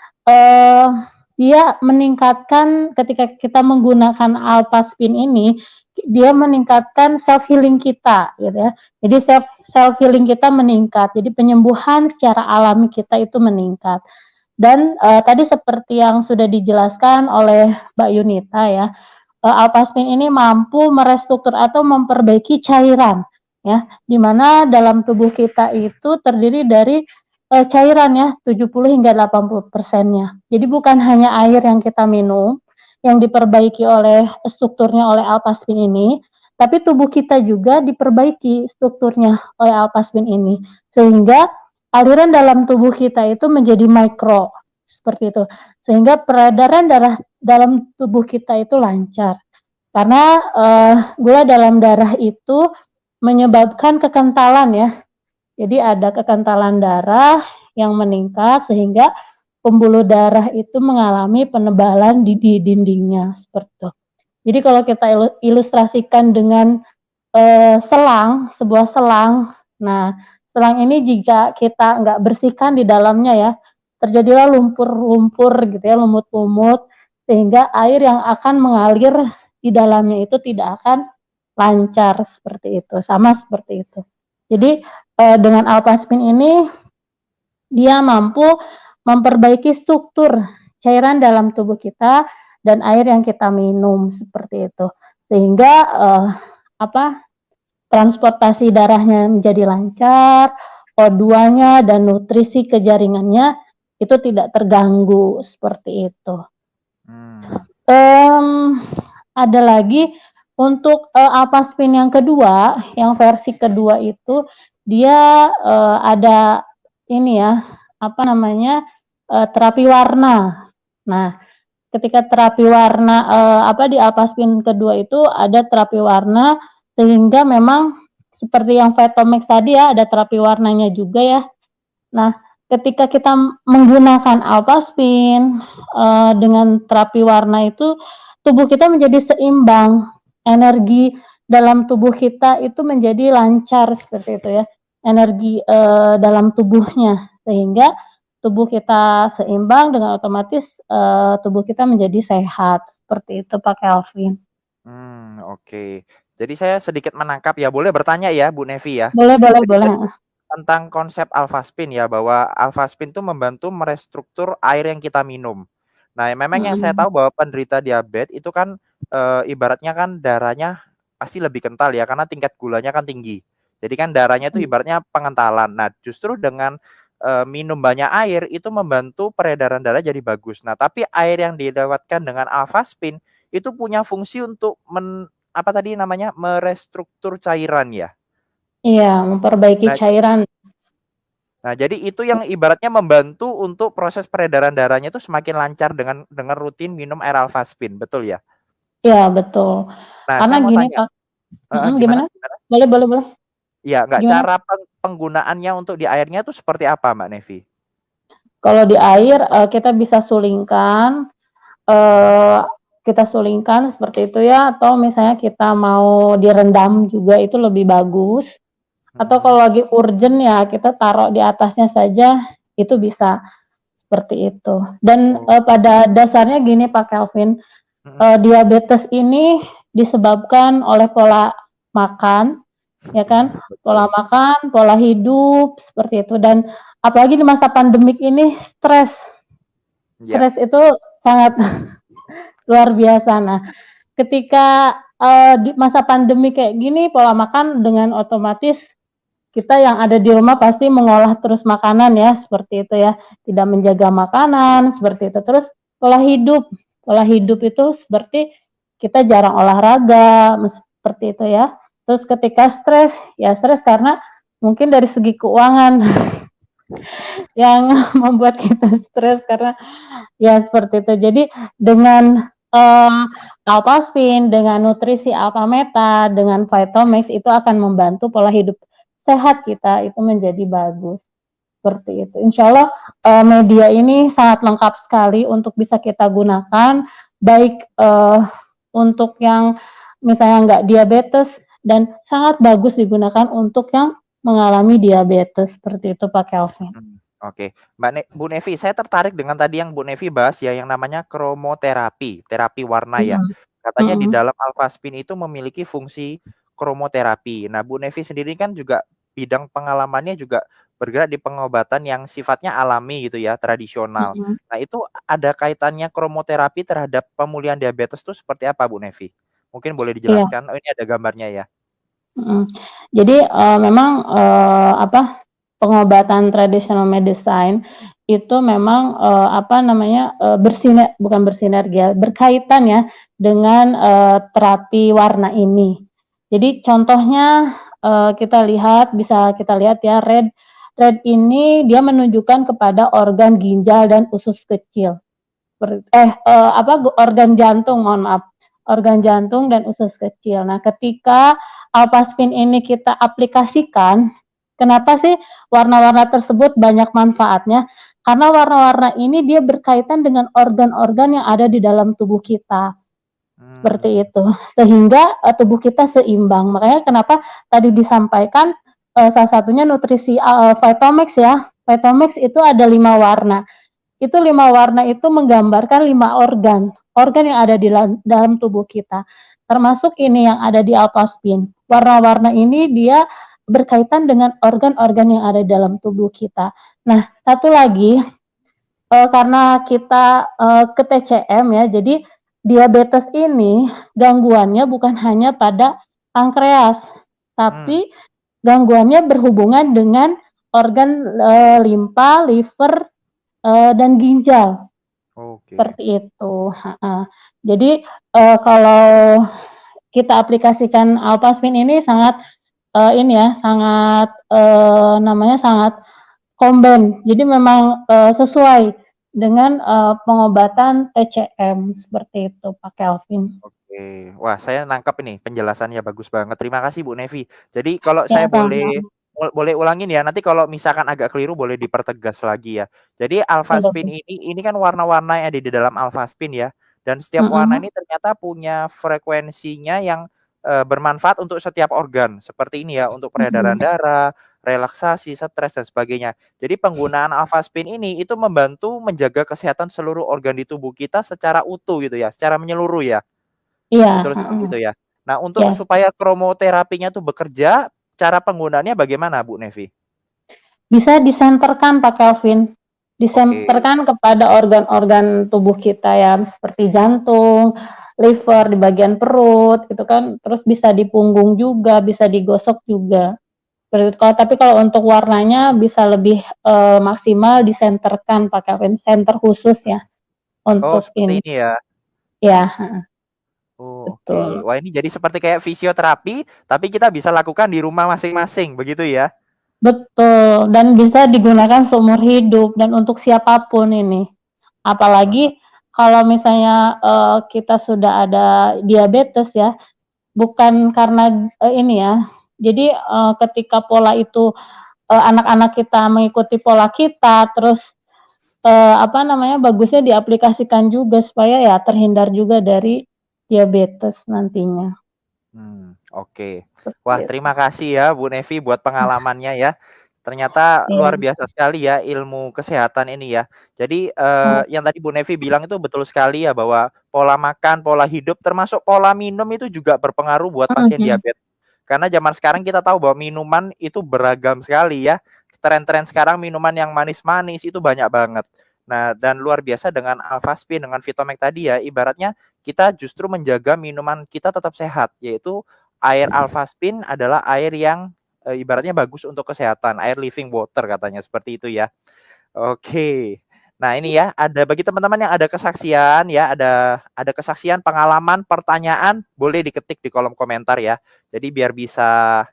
dia meningkatkan ketika kita menggunakan Alpaspin ini, dia meningkatkan self healing kita gitu ya. Jadi self healing kita meningkat. Jadi penyembuhan secara alami kita itu meningkat. Dan tadi seperti yang sudah dijelaskan oleh Mbak Yunita ya, Alpaspin ini mampu merestruktur atau memperbaiki cairan ya, di mana dalam tubuh kita itu terdiri dari cairan ya, 70 hingga 80%-nya. Jadi bukan hanya air yang kita minum yang diperbaiki oleh strukturnya oleh Alpaspin ini, tapi tubuh kita juga diperbaiki strukturnya oleh Alpaspin ini, sehingga aliran dalam tubuh kita itu menjadi mikro seperti itu, sehingga peredaran darah dalam tubuh kita itu lancar. Karena gula dalam darah itu menyebabkan kekentalan ya. Jadi ada kekentalan darah yang meningkat sehingga pembuluh darah itu mengalami penebalan di dindingnya seperti itu. Jadi kalau kita ilustrasikan dengan sebuah selang. Nah, selang ini jika kita nggak bersihkan di dalamnya ya, terjadilah lumpur-lumpur gitu ya, lumut-lumut, sehingga air yang akan mengalir di dalamnya itu tidak akan lancar seperti itu, sama seperti itu. Jadi dengan Alpaspin ini dia mampu memperbaiki struktur cairan dalam tubuh kita dan air yang kita minum seperti itu, sehingga transportasi darahnya menjadi lancar, O2-nya dan nutrisi ke jaringannya itu tidak terganggu seperti itu. Ada lagi untuk Alpaspin yang kedua, yang versi kedua itu dia ada ini ya, terapi warna. Nah, ketika terapi warna di Alpaspin kedua itu ada terapi warna, sehingga memang seperti yang Vitomax tadi ya, ada terapi warnanya juga ya. Nah, ketika kita menggunakan Alpaspin dengan terapi warna itu, tubuh kita menjadi seimbang, energi dalam tubuh kita itu menjadi lancar seperti itu ya, energi dalam tubuhnya, sehingga tubuh kita seimbang dengan otomatis tubuh kita menjadi sehat seperti itu Pak Kelvin. Oke. Jadi saya sedikit menangkap ya, boleh bertanya ya Bu Nevi ya? Boleh. Tentang konsep Alpaspin ya, bahwa Alpaspin itu membantu merestruktur air yang kita minum. Nah, memang yang saya tahu bahwa penderita diabetes itu kan ibaratnya kan darahnya pasti lebih kental ya, karena tingkat gulanya kan tinggi. Jadi kan darahnya itu ibaratnya pengentalan. Nah, justru dengan minum banyak air itu membantu peredaran darah jadi bagus. Nah, tapi air yang dilewatkan dengan alfaspin itu punya fungsi untuk apa tadi namanya, merestruktur cairan ya. Iya, memperbaiki Nah, cairan. jadi itu yang ibaratnya membantu untuk proses peredaran darahnya itu semakin lancar dengan rutin minum air alfaspin, betul ya? Iya, betul. Nah, Karena saya mau gini, tanya, Kak. gimana? Gimana? Boleh. Ya, nggak, Gimana? cara penggunaannya untuk di airnya itu seperti apa, Mbak Nevi? Kalau di air, kita bisa sulingkan, kita sulingkan seperti itu ya, atau misalnya kita mau direndam juga itu lebih bagus. Atau kalau lagi urgent ya kita taruh di atasnya saja, itu bisa seperti itu. Dan pada dasarnya gini Pak Kelvin, diabetes ini disebabkan oleh pola makan, ya kan? Pola makan, pola hidup seperti itu. Dan apalagi di masa pandemik ini stres itu sangat luar biasa. Nah, ketika di masa pandemi kayak gini, pola makan dengan otomatis kita yang ada di rumah pasti mengolah terus makanan ya, seperti itu ya, tidak menjaga makanan seperti itu. Terus pola hidup itu seperti kita jarang olahraga seperti itu ya. Terus ketika stres karena mungkin dari segi keuangan yang membuat kita stres karena ya seperti itu. Jadi dengan Alpaspin, dengan nutrisi Alpameta, dengan Vitomix itu akan membantu pola hidup sehat kita itu menjadi bagus. Seperti itu. Insya Allah media ini sangat lengkap sekali untuk bisa kita gunakan, baik untuk yang misalnya nggak diabetes dan sangat bagus digunakan untuk yang mengalami diabetes seperti itu Pak Kelvin. Oke, Bu Nevi, saya tertarik dengan tadi yang Bu Nevi bahas ya, yang namanya kromoterapi, terapi warna ya. Katanya di dalam alfaspin itu memiliki fungsi kromoterapi. Nah, Bu Nevi sendiri kan juga bidang pengalamannya juga bergerak di pengobatan yang sifatnya alami gitu ya, tradisional. Nah, itu ada kaitannya kromoterapi terhadap pemulihan diabetes itu seperti apa, Bu Nevi? Mungkin boleh dijelaskan. Oh, ini ada gambarnya ya. Jadi memang pengobatan traditional medicine itu memang berkaitan ya dengan terapi warna ini. Jadi contohnya bisa kita lihat ya, red ini dia menunjukkan kepada organ ginjal dan usus kecil. Organ jantung, mohon maaf. Organ jantung dan usus kecil. Nah, ketika Alpaspin ini kita aplikasikan, kenapa sih warna-warna tersebut banyak manfaatnya? Karena warna-warna ini dia berkaitan dengan organ-organ yang ada di dalam tubuh kita. Seperti itu. Sehingga tubuh kita seimbang. Makanya kenapa tadi disampaikan salah satunya nutrisi Vitomix ya. Vitomix itu ada 5 warna. Itu 5 warna itu menggambarkan 5 organ yang ada di dalam tubuh kita. Termasuk ini yang ada di Alpaspin. Warna-warna ini dia berkaitan dengan organ-organ yang ada dalam tubuh kita. Nah, satu lagi, karena kita ke TCM ya, jadi diabetes ini gangguannya bukan hanya pada pankreas, tapi gangguannya berhubungan dengan organ limpa, liver, dan ginjal. Seperti itu. Jadi kalau kita aplikasikan Alpaspin ini sangat sangat komben. Jadi memang sesuai dengan pengobatan TCM seperti itu Pak Kelvin. Oke, wah saya nangkap ini penjelasannya bagus banget. Terima kasih Bu Nevi. Jadi kalau saya boleh ulangin ya, nanti kalau misalkan agak keliru boleh dipertegas lagi ya. Jadi alfaspin ini kan warna-warna yang ada di dalam alfaspin ya, dan setiap warna ini ternyata punya frekuensinya yang bermanfaat untuk setiap organ. Seperti ini ya, untuk peredaran darah, relaksasi, stres dan sebagainya. Jadi penggunaan alfaspin ini itu membantu menjaga kesehatan seluruh organ di tubuh kita secara utuh gitu ya, secara menyeluruh ya. Iya. Betul seperti itu ya. Nah, untuk supaya kromoterapinya tuh bekerja, cara penggunaannya bagaimana Bu Nevi? Bisa disenterkan Pak Kelvin. Disenterkan kepada organ-organ tubuh kita ya, seperti jantung, liver di bagian perut gitu kan, terus bisa di punggung juga, bisa digosok juga. Tapi kalau untuk warnanya bisa lebih maksimal disenterkan pakai senter khusus ya Oh, untuk seperti ini. ini ya. Ya, Oh, oke. betul. Wah, ini jadi seperti kayak fisioterapi, tapi kita bisa lakukan di rumah masing-masing, begitu ya? Betul, dan bisa digunakan seumur hidup dan untuk siapapun ini. Wah, Apalagi kalau misalnya, kita sudah ada diabetes ya, bukan karena, ini ya, jadi, ketika pola itu, anak-anak kita mengikuti pola kita, terus, apa namanya, bagusnya diaplikasikan juga supaya ya terhindar juga dari diabetes nantinya, oke. seperti Wah, itu. terima kasih ya Bu Nevi buat pengalamannya ya. Ternyata luar Iya, biasa sekali ya ilmu kesehatan ini ya. Jadi mhm, yang tadi Bu Nevi bilang itu betul sekali ya bahwa pola makan, pola hidup termasuk pola minum itu juga berpengaruh buat pasien mhm, diabetes. Karena zaman sekarang kita tahu bahwa minuman itu beragam sekali ya. Tren-tren sekarang minuman yang manis-manis itu banyak banget. Nah, dan luar biasa dengan Alfaspin, dengan Vitomek tadi ya, ibaratnya kita justru menjaga minuman kita tetap sehat, yaitu air Alfaspin adalah air yang ibaratnya bagus untuk kesehatan, air living water katanya seperti itu ya. Oke. Nah, ini ya, ada bagi teman-teman yang ada kesaksian ya, ada kesaksian, pengalaman, pertanyaan, boleh diketik di kolom komentar ya. Jadi biar bisa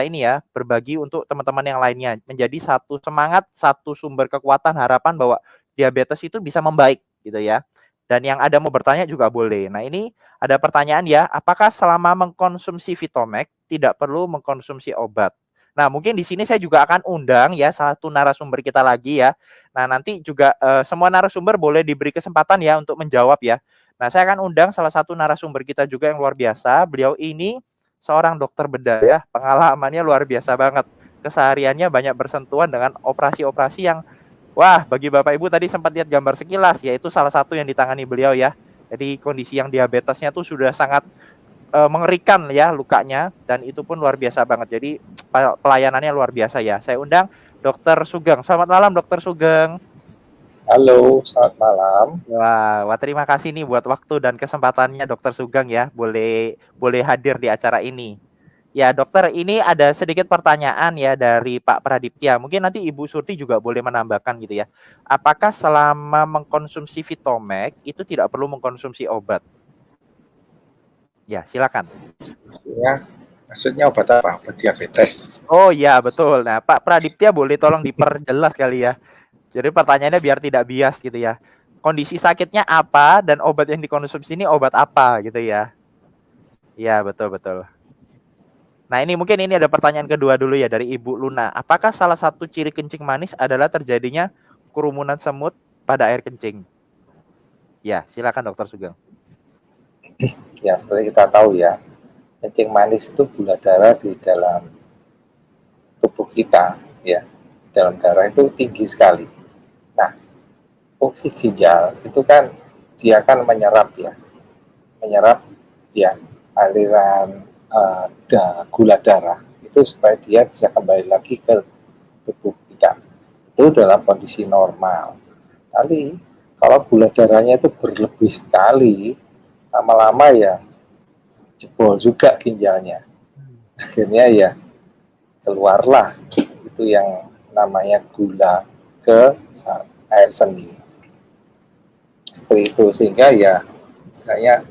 ini ya, berbagi untuk teman-teman yang lainnya. Menjadi satu semangat, satu sumber kekuatan, harapan bahwa diabetes itu bisa membaik gitu ya. Dan yang ada mau bertanya juga boleh. Nah, ini ada pertanyaan ya, apakah selama mengkonsumsi Vitomek tidak perlu mengkonsumsi obat? Nah, mungkin di sini saya juga akan undang ya satu narasumber kita lagi ya. Nah, nanti juga semua narasumber boleh diberi kesempatan ya untuk menjawab ya. Nah, saya akan undang salah satu narasumber kita juga yang luar biasa. Beliau ini seorang dokter bedah ya. Pengalamannya luar biasa banget. Kesehariannya banyak bersentuhan dengan operasi-operasi yang wah, bagi Bapak Ibu tadi sempat lihat gambar sekilas, yaitu salah satu yang ditangani beliau ya. Jadi kondisi yang diabetesnya tuh sudah sangat mengerikan ya lukanya dan itu pun luar biasa banget. Jadi pelayanannya luar biasa ya. Saya undang Dokter Sugeng. Selamat malam Dokter Sugeng. Halo, selamat malam. Wah, terima kasih nih buat waktu dan kesempatannya Dokter Sugeng ya. Boleh boleh hadir di acara ini. Ya dokter, ini ada sedikit pertanyaan ya dari Pak Pradipya. Mungkin nanti Ibu Surti juga boleh menambahkan gitu ya. Apakah selama mengkonsumsi Vitomek itu tidak perlu mengkonsumsi obat? Ya, silakan. Maksudnya obat apa? Obat diabetes. Oh iya betul. Nah Pak Pradipya boleh tolong diperjelas kali ya. Jadi pertanyaannya biar tidak bias gitu ya. Kondisi sakitnya apa dan obat yang dikonsumsi ini obat apa gitu ya. Iya betul-betul. Nah ini mungkin ini ada pertanyaan kedua dulu ya dari Ibu Luna. Apakah salah satu ciri kencing manis adalah terjadinya kerumunan semut pada air kencing? Ya silakan Dokter Sugeng. Ya, seperti kita tahu ya, kencing manis itu gula darah di dalam tubuh kita, ya, di dalam darah itu tinggi sekali. Nah, fungsi ginjal itu kan dia akan menyerap ya aliran gula darah itu supaya dia bisa kembali lagi ke tubuh kita. Itu dalam kondisi normal. Tapi kalau gula darahnya itu berlebih sekali, lama-lama ya jebol juga ginjalnya. Akhirnya ya keluarlah itu yang namanya gula ke air seni. Seperti itu, sehingga ya istilahnya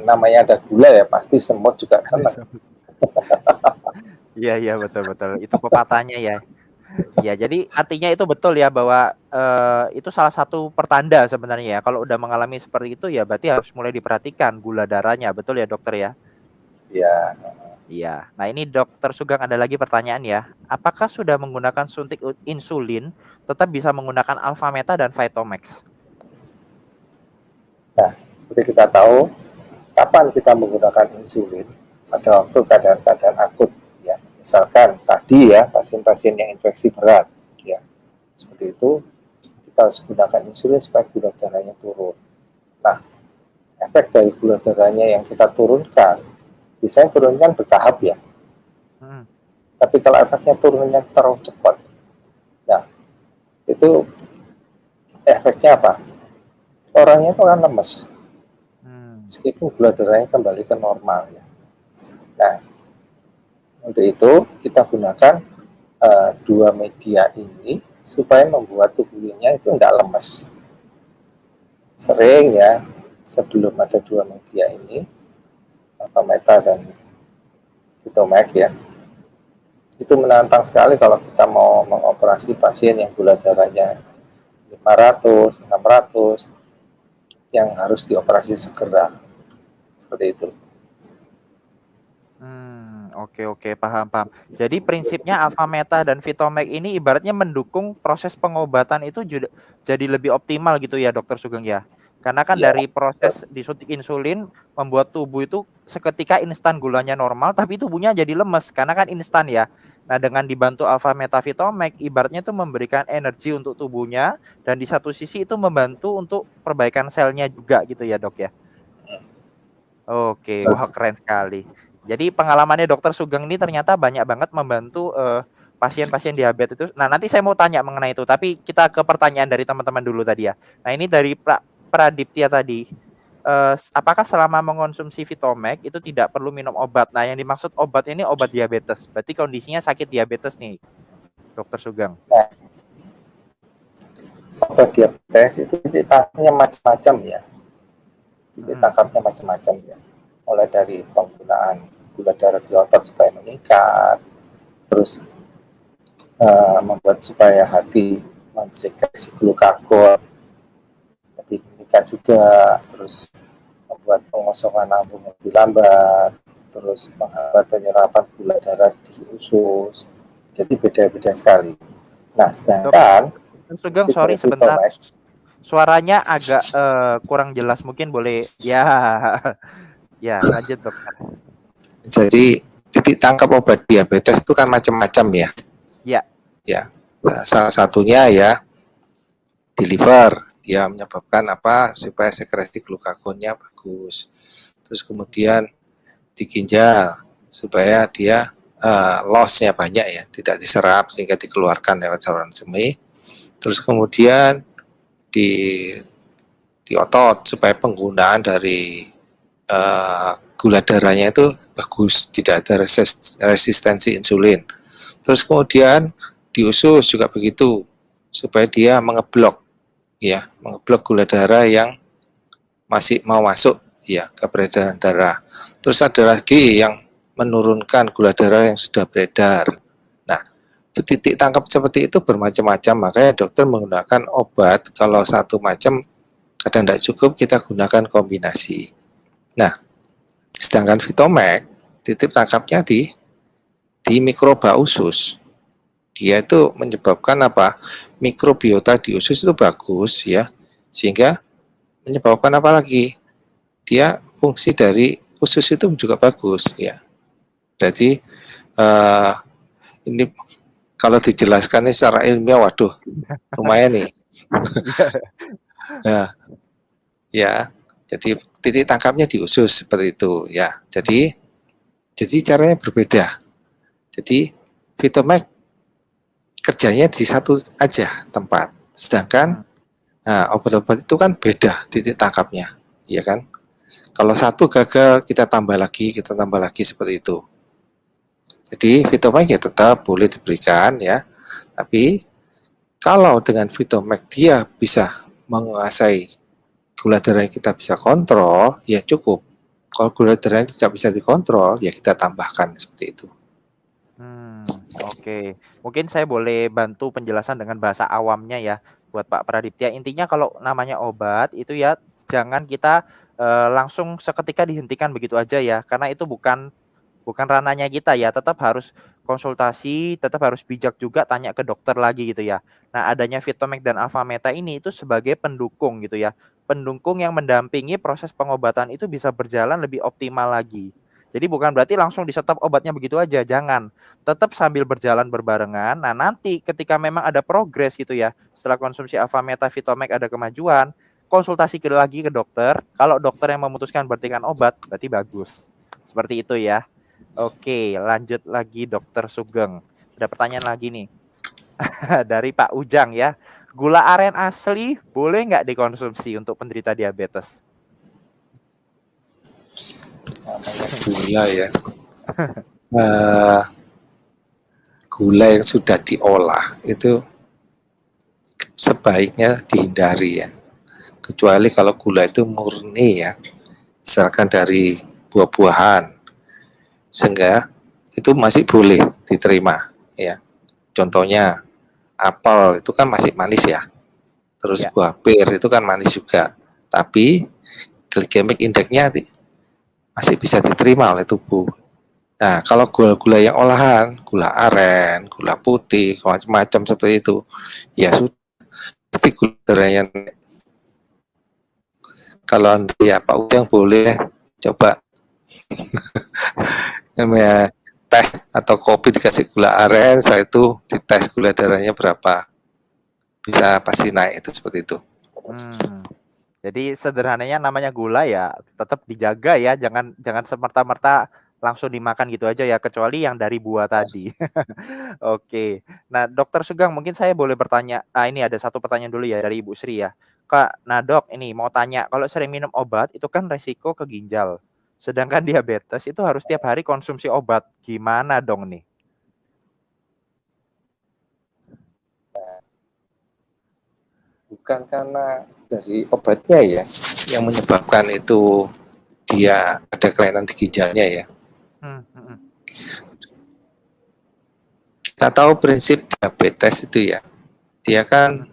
namanya ada gula ya pasti semut juga senang. Iya betul. Itu pepatahnya ya. Ya, jadi artinya itu betul ya bahwa itu salah satu pertanda sebenarnya ya. Kalau udah mengalami seperti itu ya berarti harus mulai diperhatikan gula darahnya, betul ya dokter ya? Ya, Iya. Nah ini Dokter Sugeng ada lagi pertanyaan ya. Apakah sudah menggunakan suntik insulin tetap bisa menggunakan Alfameta dan Vitomex? nah seperti kita tahu kapan kita menggunakan insulin pada waktu keadaan-keadaan akut ya. Misalkan tadi ya pasien-pasien yang infeksi berat ya. Seperti itu kita harus gunakan insulin supaya gula darahnya turun. Nah, efek dari gula darahnya yang kita turunkan biasanya turunkan bertahap ya. Tapi kalau efeknya turunnya terlalu cepat, nah itu efeknya apa? Orangnya itu akan lemes, meskipun gula darahnya kembali ke normal ya. Nah, Untuk itu kita gunakan dua media ini supaya membuat tubuhnya itu tidak lemes. Sering ya, sebelum ada dua media ini, Alpha-Meta dan Vitomax ya, itu menantang sekali kalau kita mau mengoperasi pasien yang gula darahnya 500, 600, yang harus dioperasi segera. Seperti itu. Oke, paham. Jadi prinsipnya Alpha-Meta dan Vitomax ini ibaratnya mendukung proses pengobatan itu jadi lebih optimal gitu ya, Dokter Sugeng ya. Karena kan Ya, dari proses disuntik insulin membuat tubuh itu seketika instan gulanya normal, tapi tubuhnya jadi lemes karena kan instan ya. Nah, dengan dibantu Alpha-Meta Vitomax, ibaratnya itu memberikan energi untuk tubuhnya dan di satu sisi itu membantu untuk perbaikan selnya juga gitu ya, Dok ya. Oke, wah keren sekali. Jadi pengalamannya Dokter Sugeng ini ternyata banyak banget membantu pasien-pasien diabetes itu. Nah, nanti saya mau tanya mengenai itu, tapi kita ke pertanyaan dari teman-teman dulu tadi ya. Nah, ini dari Pradiptia tadi. Apakah selama mengonsumsi Vitomax itu tidak perlu minum obat? Nah, yang dimaksud obat ini obat diabetes. Berarti kondisinya sakit diabetes nih, Dokter Sugeng. nah, obat diabetes itu ditangkapnya macam-macam ya. Ditangkapnya macam-macam ya. Mulai dari penggunaan gula darah di otot supaya meningkat, terus membuat supaya hati mensekresi glukagon lebih meningkat juga, terus membuat pengosongan lambung lebih lambat, terus menghambat penyerapan gula darah di usus. Jadi beda-beda sekali. Nah, sedangkan Sugeng, sorry sebentar. Suaranya agak kurang jelas, mungkin boleh ya. Ya, lanjut Dokter. Jadi titik tangkap obat diabetes itu kan macam-macam ya. Ya. Ya. Salah satunya ya di liver, dia menyebabkan apa supaya sekresi glukagonnya bagus. Terus kemudian di ginjal supaya dia loss-nya banyak ya, tidak diserap sehingga dikeluarkan lewat saluran semih. Terus kemudian di otot supaya penggunaan dari gula darahnya itu bagus, tidak ada resistensi insulin. Terus kemudian di usus juga begitu, supaya dia mengeblok gula darah yang masih mau masuk ya ke peredaran darah. Terus ada lagi yang menurunkan gula darah yang sudah beredar. Nah, titik tangkap seperti itu bermacam-macam, makanya dokter menggunakan obat. Kalau satu macam kadang tidak cukup, kita gunakan kombinasi. Nah, sedangkan Vitomax titik tangkapnya di mikroba usus. Dia itu menyebabkan apa? Mikrobiota di usus itu bagus ya, sehingga menyebabkan apa lagi? Dia fungsi dari usus itu juga bagus ya. Jadi ini kalau dijelaskan ini secara ilmiah, waduh, lumayan nih. Ya, jadi titik tangkapnya di usus seperti itu ya. Jadi caranya berbeda. Jadi Vitomax kerjanya di satu aja tempat, sedangkan obat-obat itu kan beda titik tangkapnya, ya kan? Kalau satu gagal, kita tambah lagi seperti itu. Jadi Vitomax ya tetap boleh diberikan ya, tapi kalau dengan Vitomax dia bisa menguasai gula darah yang kita bisa kontrol, ya cukup. Kalau gula darah yang tidak bisa dikontrol, ya kita tambahkan seperti itu. Oke. Mungkin saya boleh bantu penjelasan dengan bahasa awamnya ya buat Pak Pradiptia. Intinya kalau namanya obat itu ya jangan kita langsung seketika dihentikan begitu aja ya, karena itu bukan ranahnya kita ya, tetap harus konsultasi, tetap harus bijak juga, tanya ke dokter lagi gitu ya. Nah, adanya Vitomax dan Alpha-Meta ini itu sebagai pendukung gitu ya. Pendukung yang mendampingi proses pengobatan itu bisa berjalan lebih optimal lagi. Jadi bukan berarti langsung di-stop obatnya begitu aja, jangan. Tetap sambil berjalan berbarengan. Nah, nanti ketika memang ada progres gitu ya, setelah konsumsi Alpha-Meta, Vitomax ada kemajuan, konsultasi lagi ke dokter. Kalau dokter yang memutuskan berhentikan obat, berarti bagus. Seperti itu ya. Oke, lanjut lagi Dokter Sugeng. Ada pertanyaan lagi nih dari Pak Ujang ya. Gula aren asli boleh nggak dikonsumsi untuk penderita diabetes? Namanya gula ya. eh, gula yang sudah diolah itu sebaiknya dihindari ya. Kecuali kalau gula itu murni ya, misalkan dari buah-buahan, sehingga itu masih boleh diterima ya. Contohnya apel itu kan masih manis ya. Terus Ya. buah pir itu kan manis juga. Tapi glycemic index-nya masih bisa diterima oleh tubuh. Nah, kalau gula-gula yang olahan, gula aren, gula putih, macam-macam seperti itu, ya sudah pasti gula darahnya naik. Kalau Anda ya Pak Ujang boleh coba namanya teh atau kopi dikasih gula aren, setelah itu dites gula darahnya berapa, bisa pasti naik itu seperti itu. Jadi sederhananya namanya gula ya tetap dijaga ya, jangan semerta-merta langsung dimakan gitu aja ya, kecuali yang dari buah tadi. Oke. Nah, Dokter Sugeng mungkin saya boleh bertanya. Ini ada satu pertanyaan dulu ya dari Ibu Sri ya. Kak, nah Dok, ini mau tanya, kalau sering minum obat itu kan resiko ke ginjal. Sedangkan diabetes itu harus tiap hari konsumsi obat. Gimana dong nih? Bukan karena dari obatnya ya yang menyebabkan itu dia ada kelainan di ginjalnya ya. Kita tahu prinsip diabetes itu ya, dia kan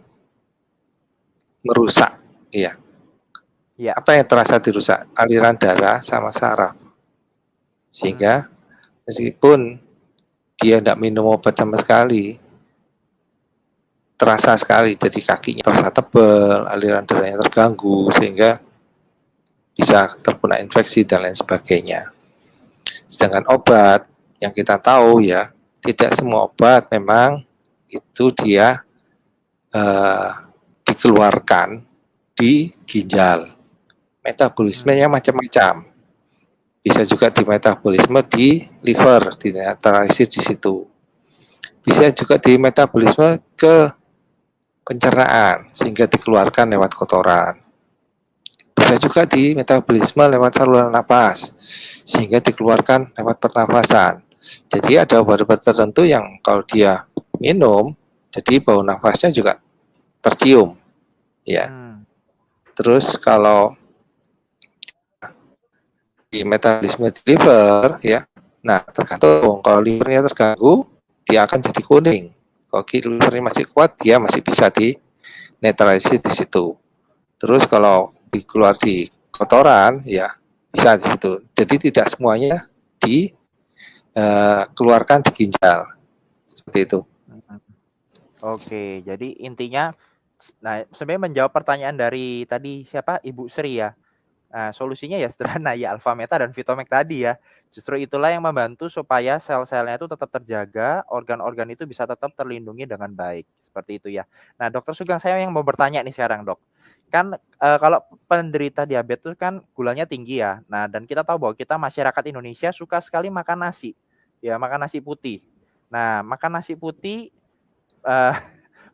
merusak ya. Ya. Apa yang terasa dirusak? Aliran darah sama saraf. Sehingga meskipun dia tidak minum obat sama sekali, terasa sekali, jadi kakinya terasa tebal, aliran darahnya terganggu, sehingga bisa terkena infeksi dan lain sebagainya. Sedangkan obat yang kita tahu ya, tidak semua obat memang itu dia dikeluarkan di ginjal. Metabolismenya macam-macam. Bisa juga di metabolisme di liver, dinetralisir di situ. Bisa juga di metabolisme ke pencernaan sehingga dikeluarkan lewat kotoran. Bisa juga di metabolisme lewat saluran napas sehingga dikeluarkan lewat pernafasan. Jadi ada obat-obat tertentu yang kalau dia minum, jadi bau nafasnya juga tercium, ya. Terus kalau di metabolisme di liver, ya, nah tergantung. Kalau livernya terganggu, dia akan jadi kuning. Kalau livernya masih kuat, dia masih bisa dinetralisir di situ. Terus kalau keluar di kotoran, ya bisa di situ. Jadi tidak semuanya dikeluarkan di ginjal, seperti itu. Oke, jadi intinya, nah sebenarnya menjawab pertanyaan dari tadi siapa Ibu Sri ya. Nah, solusinya ya sederhana ya, Alfameta dan Vitomek tadi ya. Justru itulah yang membantu supaya sel-selnya itu tetap terjaga, organ-organ itu bisa tetap terlindungi dengan baik. Seperti itu ya. Nah, Dokter Sugeng, saya yang mau bertanya nih sekarang, Dok. Kan kalau penderita diabetes kan gulanya tinggi ya. Nah, dan kita tahu bahwa kita masyarakat Indonesia suka sekali makan nasi. Ya, makan nasi putih. Nah, makan nasi putih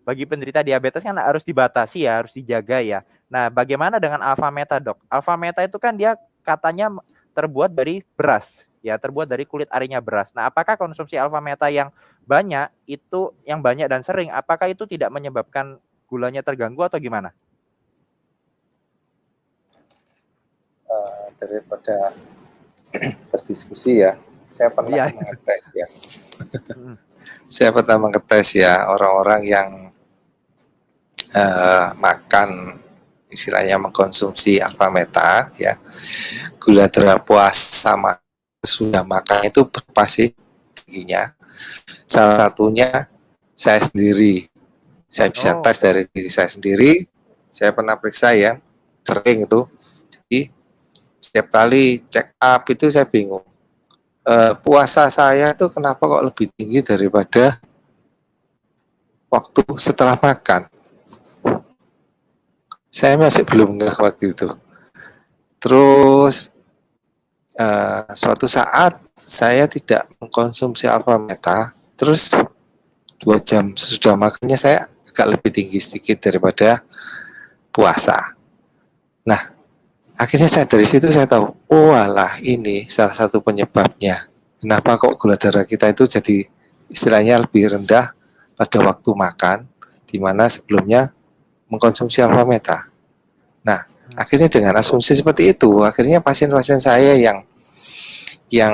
bagi penderita diabetes kan harus dibatasi ya, harus dijaga ya. Nah, bagaimana dengan Alfameta, Dok? Alfameta itu kan dia katanya terbuat dari beras, ya, terbuat dari kulit arinya beras. Nah, apakah konsumsi Alfameta yang banyak dan sering, apakah itu tidak menyebabkan gulanya terganggu atau gimana? Daripada berdiskusi ya, saya pernah mengetes ya. Saya pernah mengetes ya orang-orang yang makan, istilahnya mengkonsumsi Alfameta ya, gula darah puasa sama sudah makan itu berapa sih tingginya. Salah satunya saya sendiri, saya bisa tes dari diri saya sendiri. Saya pernah periksa ya, sering itu. Jadi setiap kali check up itu saya bingung, puasa saya tuh kenapa kok lebih tinggi daripada waktu setelah makan. Saya masih belum nggak waktu itu. Terus suatu saat saya tidak mengkonsumsi Alfameta, terus 2 jam sesudah makannya saya agak lebih tinggi sedikit daripada puasa. Nah, akhirnya saya dari situ saya tahu, oh alah ini salah satu penyebabnya. Kenapa kok gula darah kita itu jadi istilahnya lebih rendah pada waktu makan, di mana sebelumnya mengkonsumsi alfa meta. Nah, akhirnya dengan asumsi seperti itu, akhirnya pasien-pasien saya yang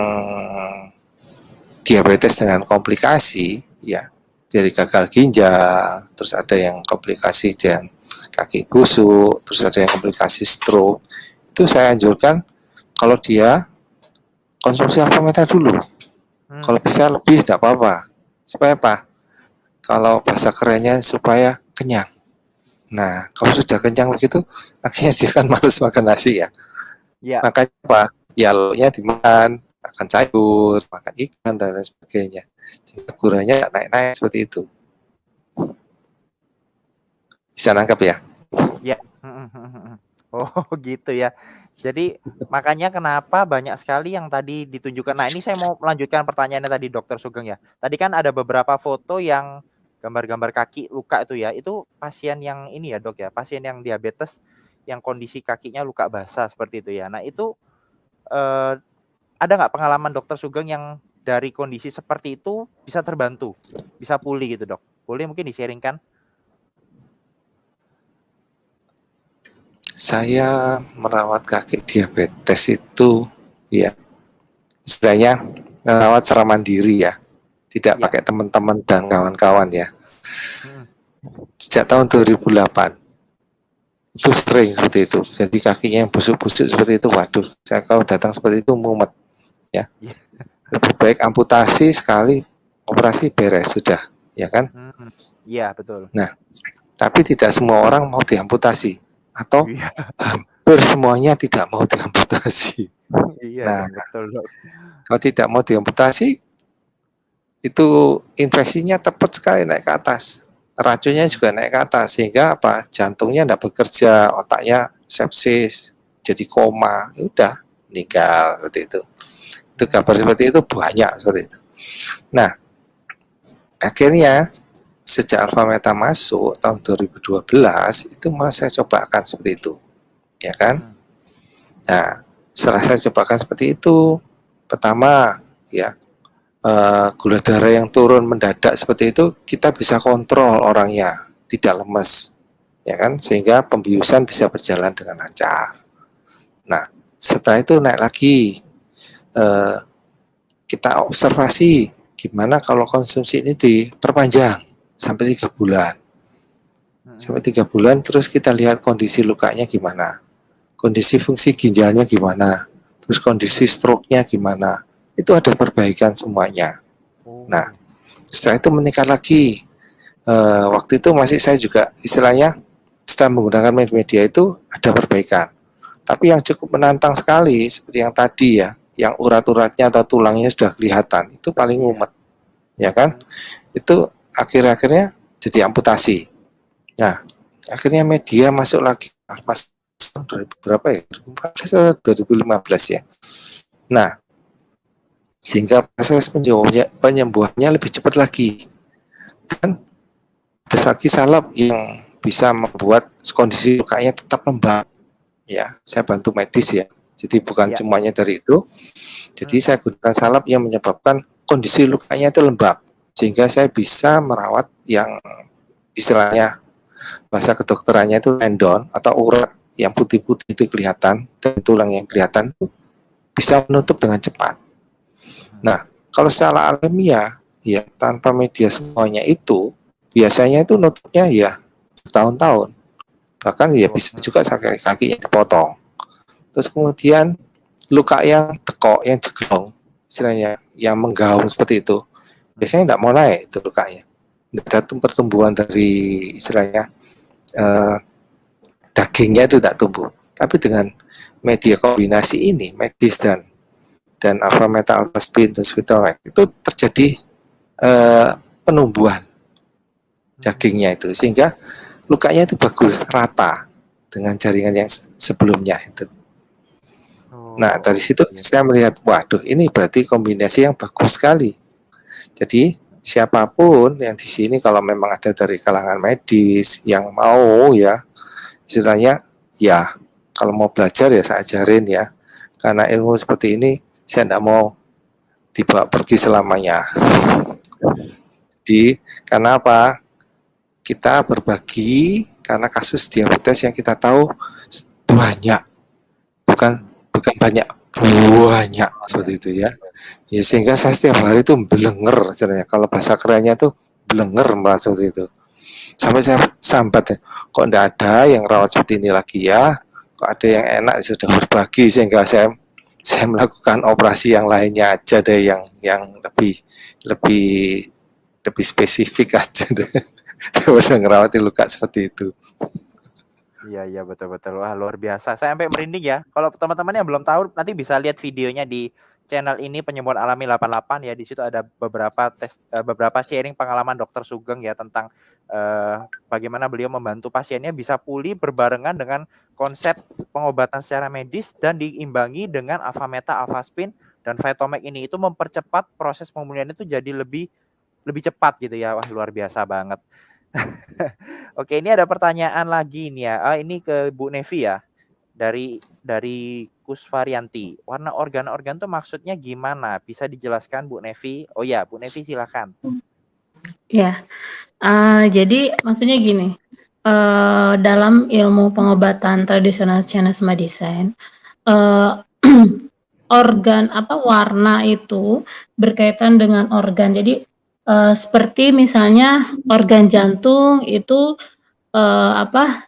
diabetes dengan komplikasi, ya, dari gagal ginjal, terus ada yang komplikasi dengan kaki busuk, terus ada yang komplikasi stroke, itu saya anjurkan kalau dia konsumsi alfa meta dulu. Kalau bisa lebih tidak apa-apa. Supaya apa? Kalau bahasa kerennya supaya kenyang. Nah, kalau sudah kenyang begitu, akhirnya dia kan males makan nasi ya. Ya. Makanya apa? Ya lauknya dimakan, makan sayur, makan ikan dan lain sebagainya. Jadi gulanya naik-naik seperti itu. Bisa nangkap ya? Ya. Oh gitu ya. Jadi makanya kenapa banyak sekali yang tadi ditunjukkan. Nah ini saya mau melanjutkan pertanyaannya tadi Dokter Sugeng ya. Tadi kan ada beberapa foto yang gambar-gambar kaki luka itu ya. Itu pasien yang ini ya dok ya. Pasien yang diabetes yang kondisi kakinya luka basah seperti itu ya. Nah itu ada nggak pengalaman Dokter Sugeng yang dari kondisi seperti itu bisa terbantu, bisa pulih gitu dok? Boleh mungkin di-sharingkan? Saya merawat kaki diabetes itu ya istilahnya merawat secara mandiri ya, tidak pakai teman-teman dan kawan-kawan ya. Sejak tahun 2008 itu sering seperti itu. Jadi kakinya yang busuk-busuk seperti itu, waduh, saya kalau datang seperti itu mumet ya. Lebih baik amputasi sekali, operasi beres sudah, ya kan? Iya betul. Nah, tapi tidak semua orang mau diamputasi atau hampir semuanya tidak mau diamputasi. Iya, nah, betul. kalau tidak mau diamputasi, itu infeksinya cepat sekali naik ke atas, racunnya juga naik ke atas, sehingga apa? Jantungnya tidak bekerja, otaknya sepsis, jadi koma, udah meninggal seperti itu. Itu kabar seperti itu banyak seperti itu. Nah, akhirnya sejak alfa meta masuk tahun 2012 itu malah saya cobakan seperti itu, ya kan? Nah, setelah saya cobakan seperti itu, pertama ya gula darah yang turun mendadak seperti itu kita bisa kontrol orangnya, tidak lemes, ya kan? Sehingga pembiusan bisa berjalan dengan lancar. Nah, setelah itu naik lagi, kita observasi gimana kalau konsumsi ini diperpanjang sampai 3 bulan. Sampai 3 bulan terus kita lihat kondisi lukanya gimana, kondisi fungsi ginjalnya gimana, terus kondisi stroke-nya gimana. Itu ada perbaikan semuanya. Nah, setelah itu meningkat lagi. Waktu itu masih saya juga istilahnya setelah menggunakan media itu ada perbaikan. Tapi yang cukup menantang sekali seperti yang tadi ya, yang urat-uratnya atau tulangnya sudah kelihatan, itu paling mumet, ya kan? Itu akhir-akhirnya jadi amputasi. Nah, akhirnya media masuk lagi pas berapa ya? 2014 atau 2015 ya. Nah, sehingga proses penyembuhannya lebih cepat lagi. Dan ada lagi salep yang bisa membuat kondisi lukanya tetap lembab. Ya, saya bantu medis ya. Jadi bukan semuanya dari itu. Jadi saya gunakan salep yang menyebabkan kondisi lukanya itu lembab, sehingga saya bisa merawat yang istilahnya bahasa kedokterannya itu tendon atau urat yang putih-putih itu kelihatan dan tulang yang kelihatan itu bisa menutup dengan cepat. Nah, kalau secara alamiah ya tanpa media semuanya itu biasanya itu nutupnya ya bertahun-tahun, bahkan ya bisa juga sampai kakinya dipotong. Terus kemudian luka yang tekok, yang jeglong, istilahnya yang menggaung seperti itu, biasanya tidak mau naik itu lukanya. Tidak ada pertumbuhan dari istilahnya dagingnya itu tidak tumbuh. Tapi dengan media kombinasi ini, medis dan alfa meta alfa speed dan speedometer itu terjadi penumbuhan dagingnya itu, sehingga lukanya itu bagus, rata dengan jaringan yang sebelumnya itu. Nah, dari situ saya melihat, waduh, ini berarti kombinasi yang bagus sekali. Jadi siapapun yang di sini kalau memang ada dari kalangan medis yang mau ya, istilahnya ya, kalau mau belajar ya saya ajarin ya, karena ilmu seperti ini saya tidak mau dibawa pergi selamanya. Jadi karena apa? Kita berbagi karena kasus diabetes yang kita tahu banyak, bukan banyak, banyak seperti itu ya. Ya sehingga saya setiap hari itu belenger sebenarnya. Kalau bahasa kerennya tuh belenger mbak seperti itu. Sampai saya sambat ya, kok enggak ada yang rawat seperti ini lagi ya? Kok ada yang enak sudah berbagi sehingga saya melakukan operasi yang lainnya aja deh yang lebih spesifik aja deh. Daripada ngerawati luka seperti itu. Iya betul. Wah, luar biasa. Saya sampai merinding ya. Kalau teman-teman yang belum tahu nanti bisa lihat videonya di channel ini Penyembuhan Alami 88 ya. Di situ ada beberapa sharing pengalaman Dokter Sugeng ya tentang bagaimana beliau membantu pasiennya bisa pulih berbarengan dengan konsep pengobatan secara medis dan diimbangi dengan Avameta, Avaspin dan Vitomax ini itu mempercepat proses pemulihan itu jadi lebih cepat gitu ya. Wah, luar biasa banget. Oke, ini ada pertanyaan lagi nih ya. Ini ke Bu Nevi ya. Dari Kusvarianti. Warna organ-organ tuh maksudnya gimana? Bisa dijelaskan Bu Nevi? Oh ya, Bu Nevi silakan. Ya, jadi maksudnya gini. Dalam ilmu pengobatan tradisional Chinese medicine, warna itu berkaitan dengan organ. Jadi seperti misalnya organ jantung itu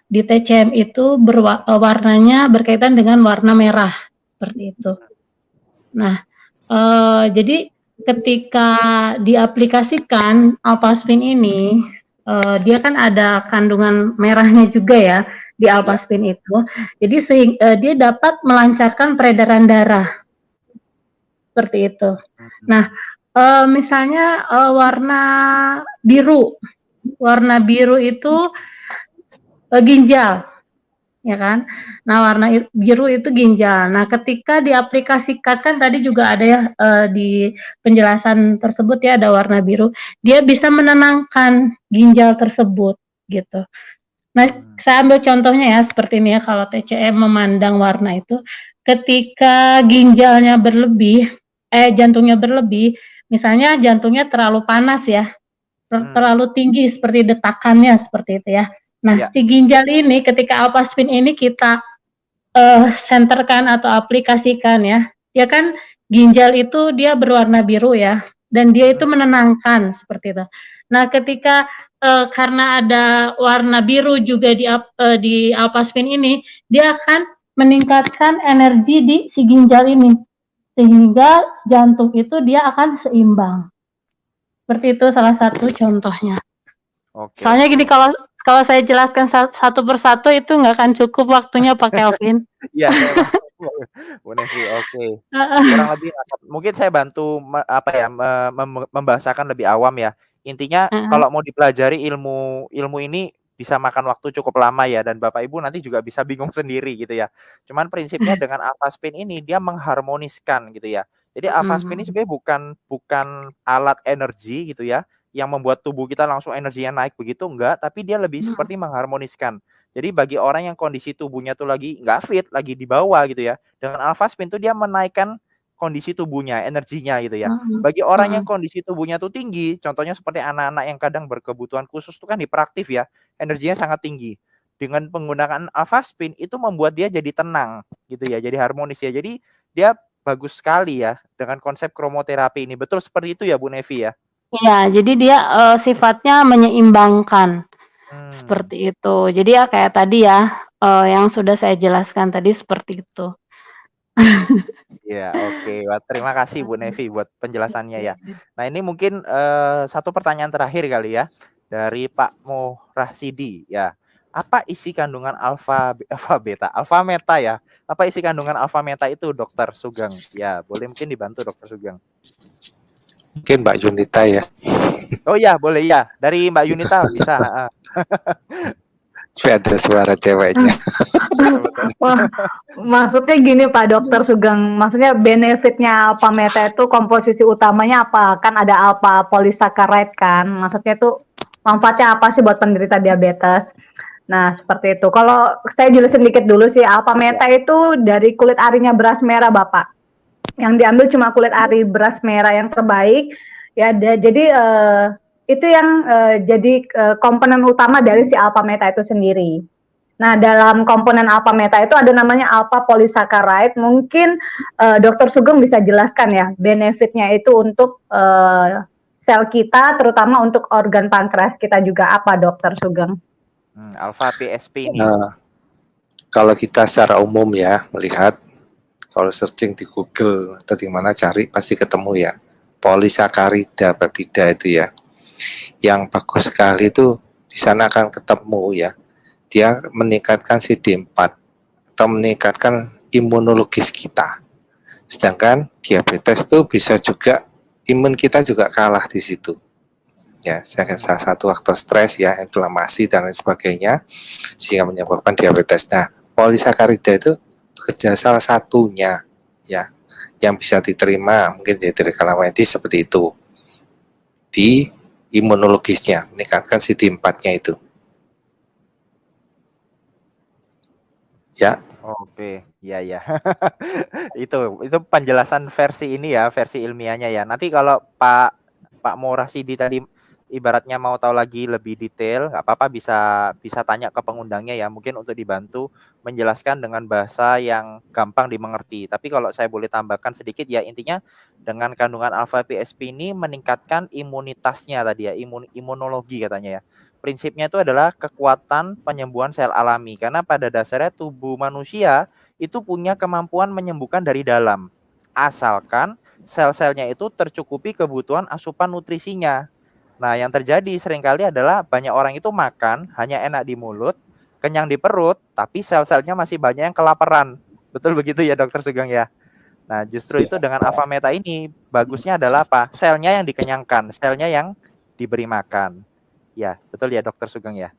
di TCM itu warnanya berkaitan dengan warna merah seperti itu. Nah, jadi ketika diaplikasikan Alphaspin ini, dia kan ada kandungan merahnya juga ya di Alphaspin itu. Jadi dia dapat melancarkan peredaran darah seperti itu. Nah, misalnya warna biru itu ginjal, ya kan? Nah, warna biru itu ginjal. Nah, ketika diaplikasikan kan tadi juga ada ya di penjelasan tersebut ya ada warna biru, dia bisa menenangkan ginjal tersebut gitu. Nah, saya ambil contohnya ya seperti ini ya, kalau TCM memandang warna itu, ketika ginjalnya berlebih, jantungnya berlebih, misalnya jantungnya terlalu panas ya, terlalu tinggi seperti detakannya seperti itu ya. Nah, si ginjal ini ketika Alphaspin ini kita senterkan atau aplikasikan ya kan ginjal itu dia berwarna biru ya, dan dia itu menenangkan seperti itu. Nah, ketika karena ada warna biru juga di Alphaspin ini, dia akan meningkatkan energi di si ginjal ini, sehingga jantung itu dia akan seimbang. Seperti itu salah satu contohnya. Oke. Soalnya gini, kalau saya jelaskan satu persatu itu nggak akan cukup waktunya Pak Kelvin. Iya, Bu Nevi, oke. Kurang lebih mungkin saya bantu membahasakan lebih awam ya. Intinya kalau mau dipelajari ilmu ini bisa makan waktu cukup lama ya, dan Bapak Ibu nanti juga bisa bingung sendiri gitu ya. Cuman prinsipnya dengan Alphaspin ini dia mengharmoniskan gitu ya. Jadi Alphaspin ini sebenarnya bukan alat energi gitu ya, yang membuat tubuh kita langsung energinya naik begitu, enggak, tapi dia lebih seperti mengharmoniskan. Jadi bagi orang yang kondisi tubuhnya tuh lagi nggak fit, lagi di bawah gitu ya, dengan Alphaspin tuh dia menaikkan kondisi tubuhnya, energinya gitu ya. Bagi orang yang kondisi tubuhnya tuh tinggi, contohnya seperti anak-anak yang kadang berkebutuhan khusus tuh kan hiperaktif ya, energinya sangat tinggi. Dengan penggunaan Alphaspin itu membuat dia jadi tenang gitu ya, jadi harmonis ya. Jadi dia bagus sekali ya dengan konsep kromoterapi ini. Betul seperti itu ya Bu Nevi ya? Iya, jadi dia sifatnya menyeimbangkan. Seperti itu. Jadi ya kayak tadi ya, yang sudah saya jelaskan tadi seperti itu. Ya, oke. Terima kasih Bu Nevi buat penjelasannya ya. Nah, ini mungkin satu pertanyaan terakhir kali ya dari Pak Mohrasidi ya. Apa isi kandungan Avameta ya? Apa isi kandungan Avameta itu, Dokter Sugeng? Ya, boleh mungkin dibantu Dokter Sugeng. Mungkin Mbak Yunita ya. Oh ya, boleh ya. Dari Mbak Yunita bisa. Supaya ada suara ceweknya. Wah, maksudnya gini Pak Dokter Sugeng, maksudnya benefitnya Alphameta itu komposisi utamanya apa? Kan ada alpha polysaccharide kan, maksudnya itu manfaatnya apa sih buat penderita diabetes? Nah, seperti itu. Kalau saya jelasin dikit dulu sih, Alphameta itu dari kulit arinya beras merah, Bapak. yang diambil cuma kulit ari beras merah yang terbaik ya. Jadi itu yang jadi komponen utama dari si alpha meta itu sendiri. Nah, dalam komponen alpha meta itu ada namanya alpha polysaccharide. Mungkin Dr. Sugeng bisa jelaskan ya benefitnya itu untuk sel kita, terutama untuk organ pankreas kita juga apa, Dr. Sugeng? Alpha PSP ini. Kalau kita secara umum ya melihat, kalau searching di Google atau di mana cari pasti ketemu ya, polisakarida peptida itu ya. Yang bagus sekali itu di sana akan ketemu ya. Dia meningkatkan CD4 atau meningkatkan imunologis kita. Sedangkan diabetes itu bisa juga imun kita juga kalah di situ. Ya, salah satu faktor stres ya, inflamasi dan lain sebagainya sehingga menyebabkan diabetes. Nah, polisakarida itu bekerja salah satunya ya yang bisa diterima mungkin dari kalangan medis seperti itu di imunologisnya, meningkatkan CD4-nya itu. Ya. Oke, ya. Itu penjelasan versi ini ya, versi ilmiahnya ya. Nanti kalau Pak Morasidi tadi ibaratnya mau tahu lagi lebih detail, nggak apa-apa bisa tanya ke pengundangnya ya, mungkin untuk dibantu menjelaskan dengan bahasa yang gampang dimengerti. Tapi kalau saya boleh tambahkan sedikit ya, intinya dengan kandungan alpha PSP ini meningkatkan imunitasnya tadi ya, imunologi katanya ya. Prinsipnya itu adalah kekuatan penyembuhan sel alami, karena pada dasarnya tubuh manusia itu punya kemampuan menyembuhkan dari dalam, asalkan sel-selnya itu tercukupi kebutuhan asupan nutrisinya. Nah, yang terjadi seringkali adalah banyak orang itu makan hanya enak di mulut, kenyang di perut, tapi sel-selnya masih banyak yang kelaparan. Betul begitu ya, Dokter Sugeng ya? Nah, justru itu dengan alpha meta ini bagusnya adalah apa? Selnya yang dikenyangkan, selnya yang diberi makan. Ya, betul ya, Dokter Sugeng ya?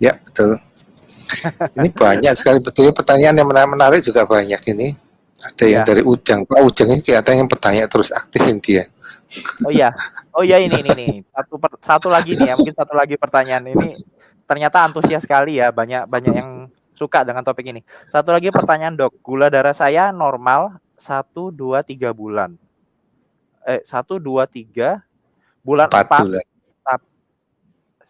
Ya, betul. Ini banyak sekali betulnya pertanyaan yang menarik juga banyak ini. Ada yang dari Ujang. Pak Ujang ini kelihatannya yang bertanya terus, aktifin dia. Oh iya ini. Satu lagi nih ya, mungkin satu lagi pertanyaan ini ternyata antusias sekali ya, banyak yang suka dengan topik ini. Satu lagi pertanyaan, Dok. Gula darah saya normal 1 2 3 bulan. 1 2 3 bulan 4 bulan.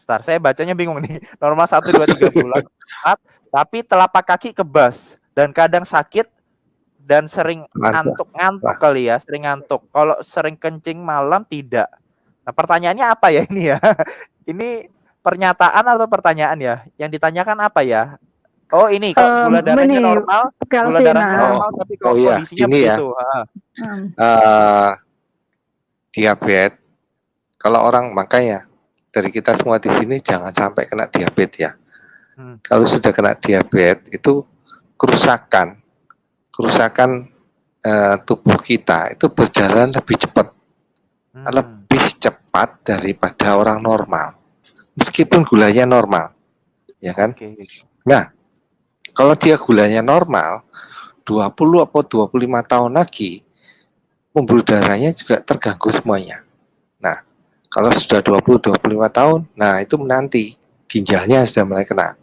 Saya bacanya bingung nih. Normal 1 2 3 bulan 4, tapi telapak kaki kebas dan kadang sakit dan sering ngantuk kali ya, sering ngantuk. Kalau sering kencing malam tidak. Nah, pertanyaannya apa ya ini ya? Ini pernyataan atau pertanyaan ya? Yang ditanyakan apa ya? Oh, ini kok gula darahnya normal, tapi kok kondisinya begitu. Diabetes. Kalau orang, makanya dari kita semua di sini jangan sampai kena diabetes ya. Kalau sudah kena diabetes itu kerusakan tubuh kita itu berjalan lebih cepat daripada orang normal, meskipun gulanya normal, ya kan? Nah, kalau dia gulanya normal 20 atau 25 tahun lagi, pembuluh darahnya juga terganggu semuanya. Nah, kalau sudah 20-25 tahun, nah itu menanti ginjalnya sudah mulai kena.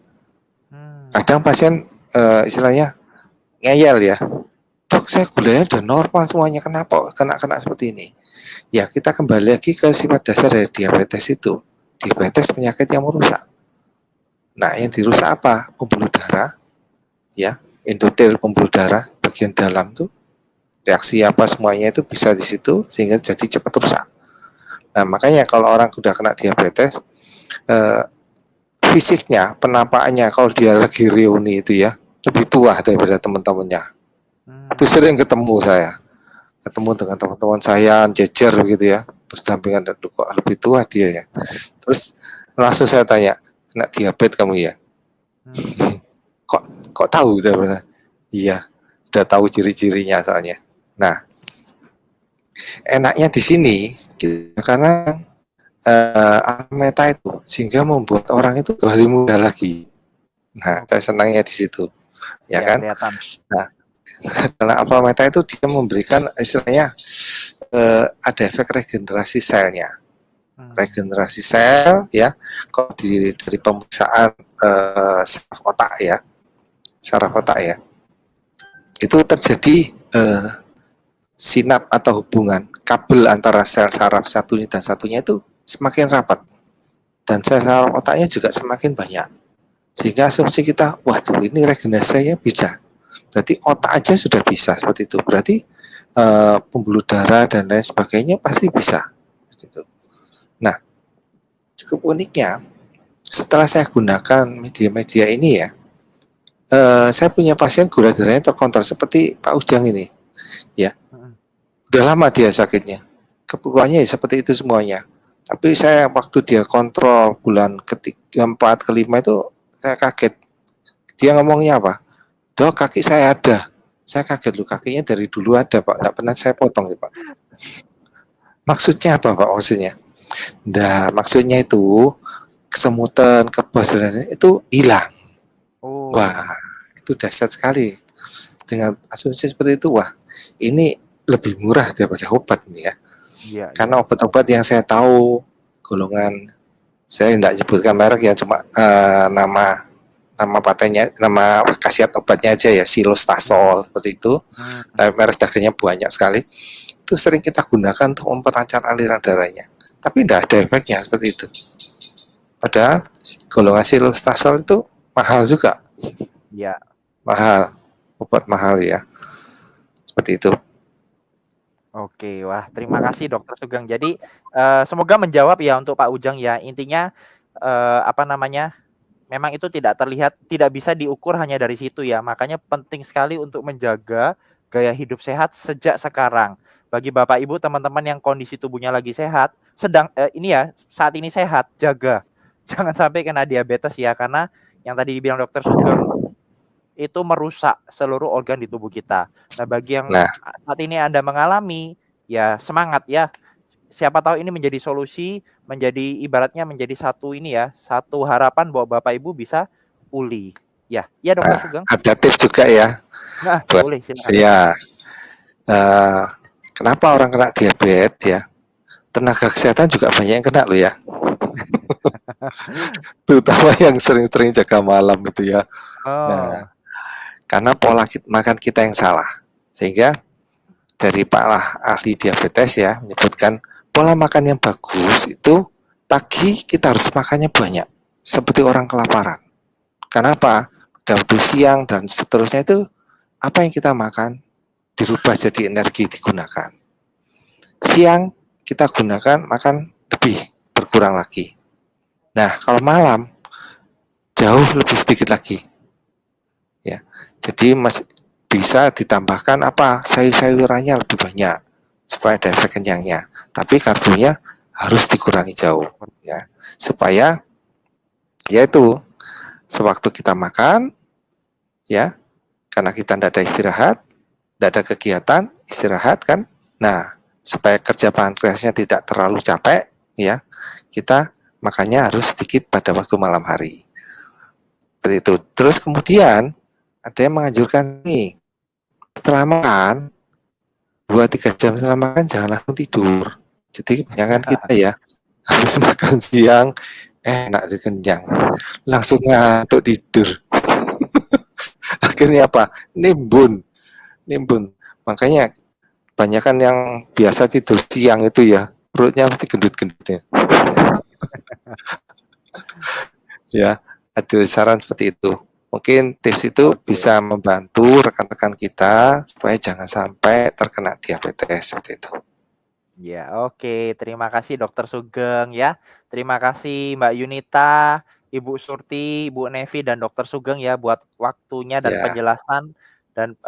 Kadang pasien istilahnya ngeyel ya, dok saya gulanya udah normal semuanya, kenapa kena seperti ini? Ya kita kembali lagi ke sifat dasar dari diabetes itu. Diabetes penyakit yang merusak. Nah yang dirusak apa? Pembuluh darah, ya endotel pembuluh darah bagian dalam tuh, reaksi apa semuanya itu bisa di situ sehingga jadi cepat rusak. Nah makanya kalau orang sudah kena diabetes, fisiknya, penampakannya kalau dia lagi reuni itu ya lebih tua daripada teman-temannya. Itu sering ketemu dengan teman-teman saya jejer begitu ya, berdampingan, kok lebih tua dia ya. Terus langsung saya tanya, kena diabetes kamu ya? kok tahu sebenarnya? Iya, udah tahu ciri-cirinya soalnya. Nah, enaknya di sini karena meta itu sehingga membuat orang itu kembali muda lagi. Nah, saya senangnya di situ, ya kan? Kelihatan. Nah, karena alpha meta itu dia memberikan istilahnya ada efek regenerasi selnya, regenerasi sel ya. Kalau dari pemeriksaan saraf otak ya, itu terjadi sinap atau hubungan kabel antara sel saraf satunya dan satunya itu semakin rapat, dan sel saraf otaknya juga semakin banyak, sehingga asumsi kita, waduh ini regenerasinya bisa, berarti otak aja sudah bisa seperti itu, berarti pembuluh darah dan lain sebagainya pasti bisa seperti itu. Nah, cukup uniknya setelah saya gunakan media-media ini ya, saya punya pasien gula darahnya terkontrol seperti Pak Ujang ini ya. Udah lama dia sakitnya, keperluannya ya seperti itu semuanya. Tapi saya waktu dia kontrol bulan ketiga, 4, kelima itu saya kaget. Dia ngomongnya apa? Dok, kaki saya ada. Saya kaget loh, kakinya dari dulu ada Pak, nggak pernah saya potong ya Pak. Maksudnya apa Pak maksudnya? Nah, maksudnya itu kesemutan, kebas dan lain-lain itu hilang. Oh. Wah, itu dahsyat sekali. Dengan asumsi seperti itu, wah ini lebih murah daripada obat nih ya. Iya, Karena obat-obat yang saya tahu golongan, saya tidak sebutkan merek ya, cuma nama patennya, nama khasiat obatnya aja ya, silostasol seperti itu. Tapi merek dagangnya banyak sekali. Itu sering kita gunakan untuk memperlancar aliran darahnya. Tapi tidak ada efeknya seperti itu. Padahal golongan silostasol itu mahal juga. Iya. Mahal, obat mahal ya. Seperti itu. Oke, wah terima kasih Dokter Sugeng. Jadi semoga menjawab ya untuk Pak Ujang ya. Intinya apa namanya? Memang itu tidak terlihat, tidak bisa diukur hanya dari situ ya. Makanya penting sekali untuk menjaga gaya hidup sehat sejak sekarang. Bagi Bapak Ibu, teman-teman yang kondisi tubuhnya lagi sehat, ini ya saat ini sehat, jaga. Jangan sampai kena diabetes ya, karena yang tadi dibilang Dokter Sugeng itu merusak seluruh organ di tubuh kita. Nah, bagi yang saat ini Anda mengalami, ya semangat ya. Siapa tahu ini menjadi solusi, menjadi ibaratnya menjadi satu ini ya, satu harapan bahwa Bapak Ibu bisa pulih. Ya, ya Dokter Sugeng. Ada tips juga ya. Nah, buat, boleh silakan. Ya, kenapa orang kena diabetes ya? Tenaga kesehatan juga banyak yang kena loh ya. Terutama yang sering-sering jaga malam itu ya. Nah, karena pola makan kita yang salah, sehingga dari Pak ahli diabetes ya menyebutkan pola makan yang bagus itu pagi kita harus makannya banyak, seperti orang kelaparan. Kenapa? Waktu siang dan seterusnya itu apa yang kita makan dirubah jadi energi digunakan. Siang kita gunakan makan lebih, berkurang lagi. Nah, kalau malam jauh lebih sedikit lagi. Ya. Jadi bisa ditambahkan apa? Sayur-sayurannya lebih banyak supaya ada efek kenyangnya. Tapi karbonya harus dikurangi jauh ya. Supaya yaitu sewaktu kita makan ya, karena kita tidak ada istirahat, tidak ada kegiatan, istirahat kan. Nah, supaya kerja pankreasnya tidak terlalu capek ya, kita makannya harus sedikit pada waktu malam hari. Seperti itu. Terus kemudian ada yang menganjurkan nih, setelah makan 2-3 jam setelah makan jangan langsung tidur. Jadi kebanyakan kita ya habis makan siang enak kenyang, langsung ngantuk tidur. Akhirnya apa? Nimbun. Makanya kebanyakan yang biasa tidur siang itu ya perutnya pasti gendut-gendut ya. Ya, ada saran seperti itu. Mungkin tips itu bisa membantu rekan-rekan kita supaya jangan sampai terkena diabetes seperti itu. Ya, oke. Terima kasih Dokter Sugeng ya. Terima kasih Mbak Yunita, Ibu Surti, Ibu Nevi dan Dokter Sugeng ya buat waktunya dan penjelasan dan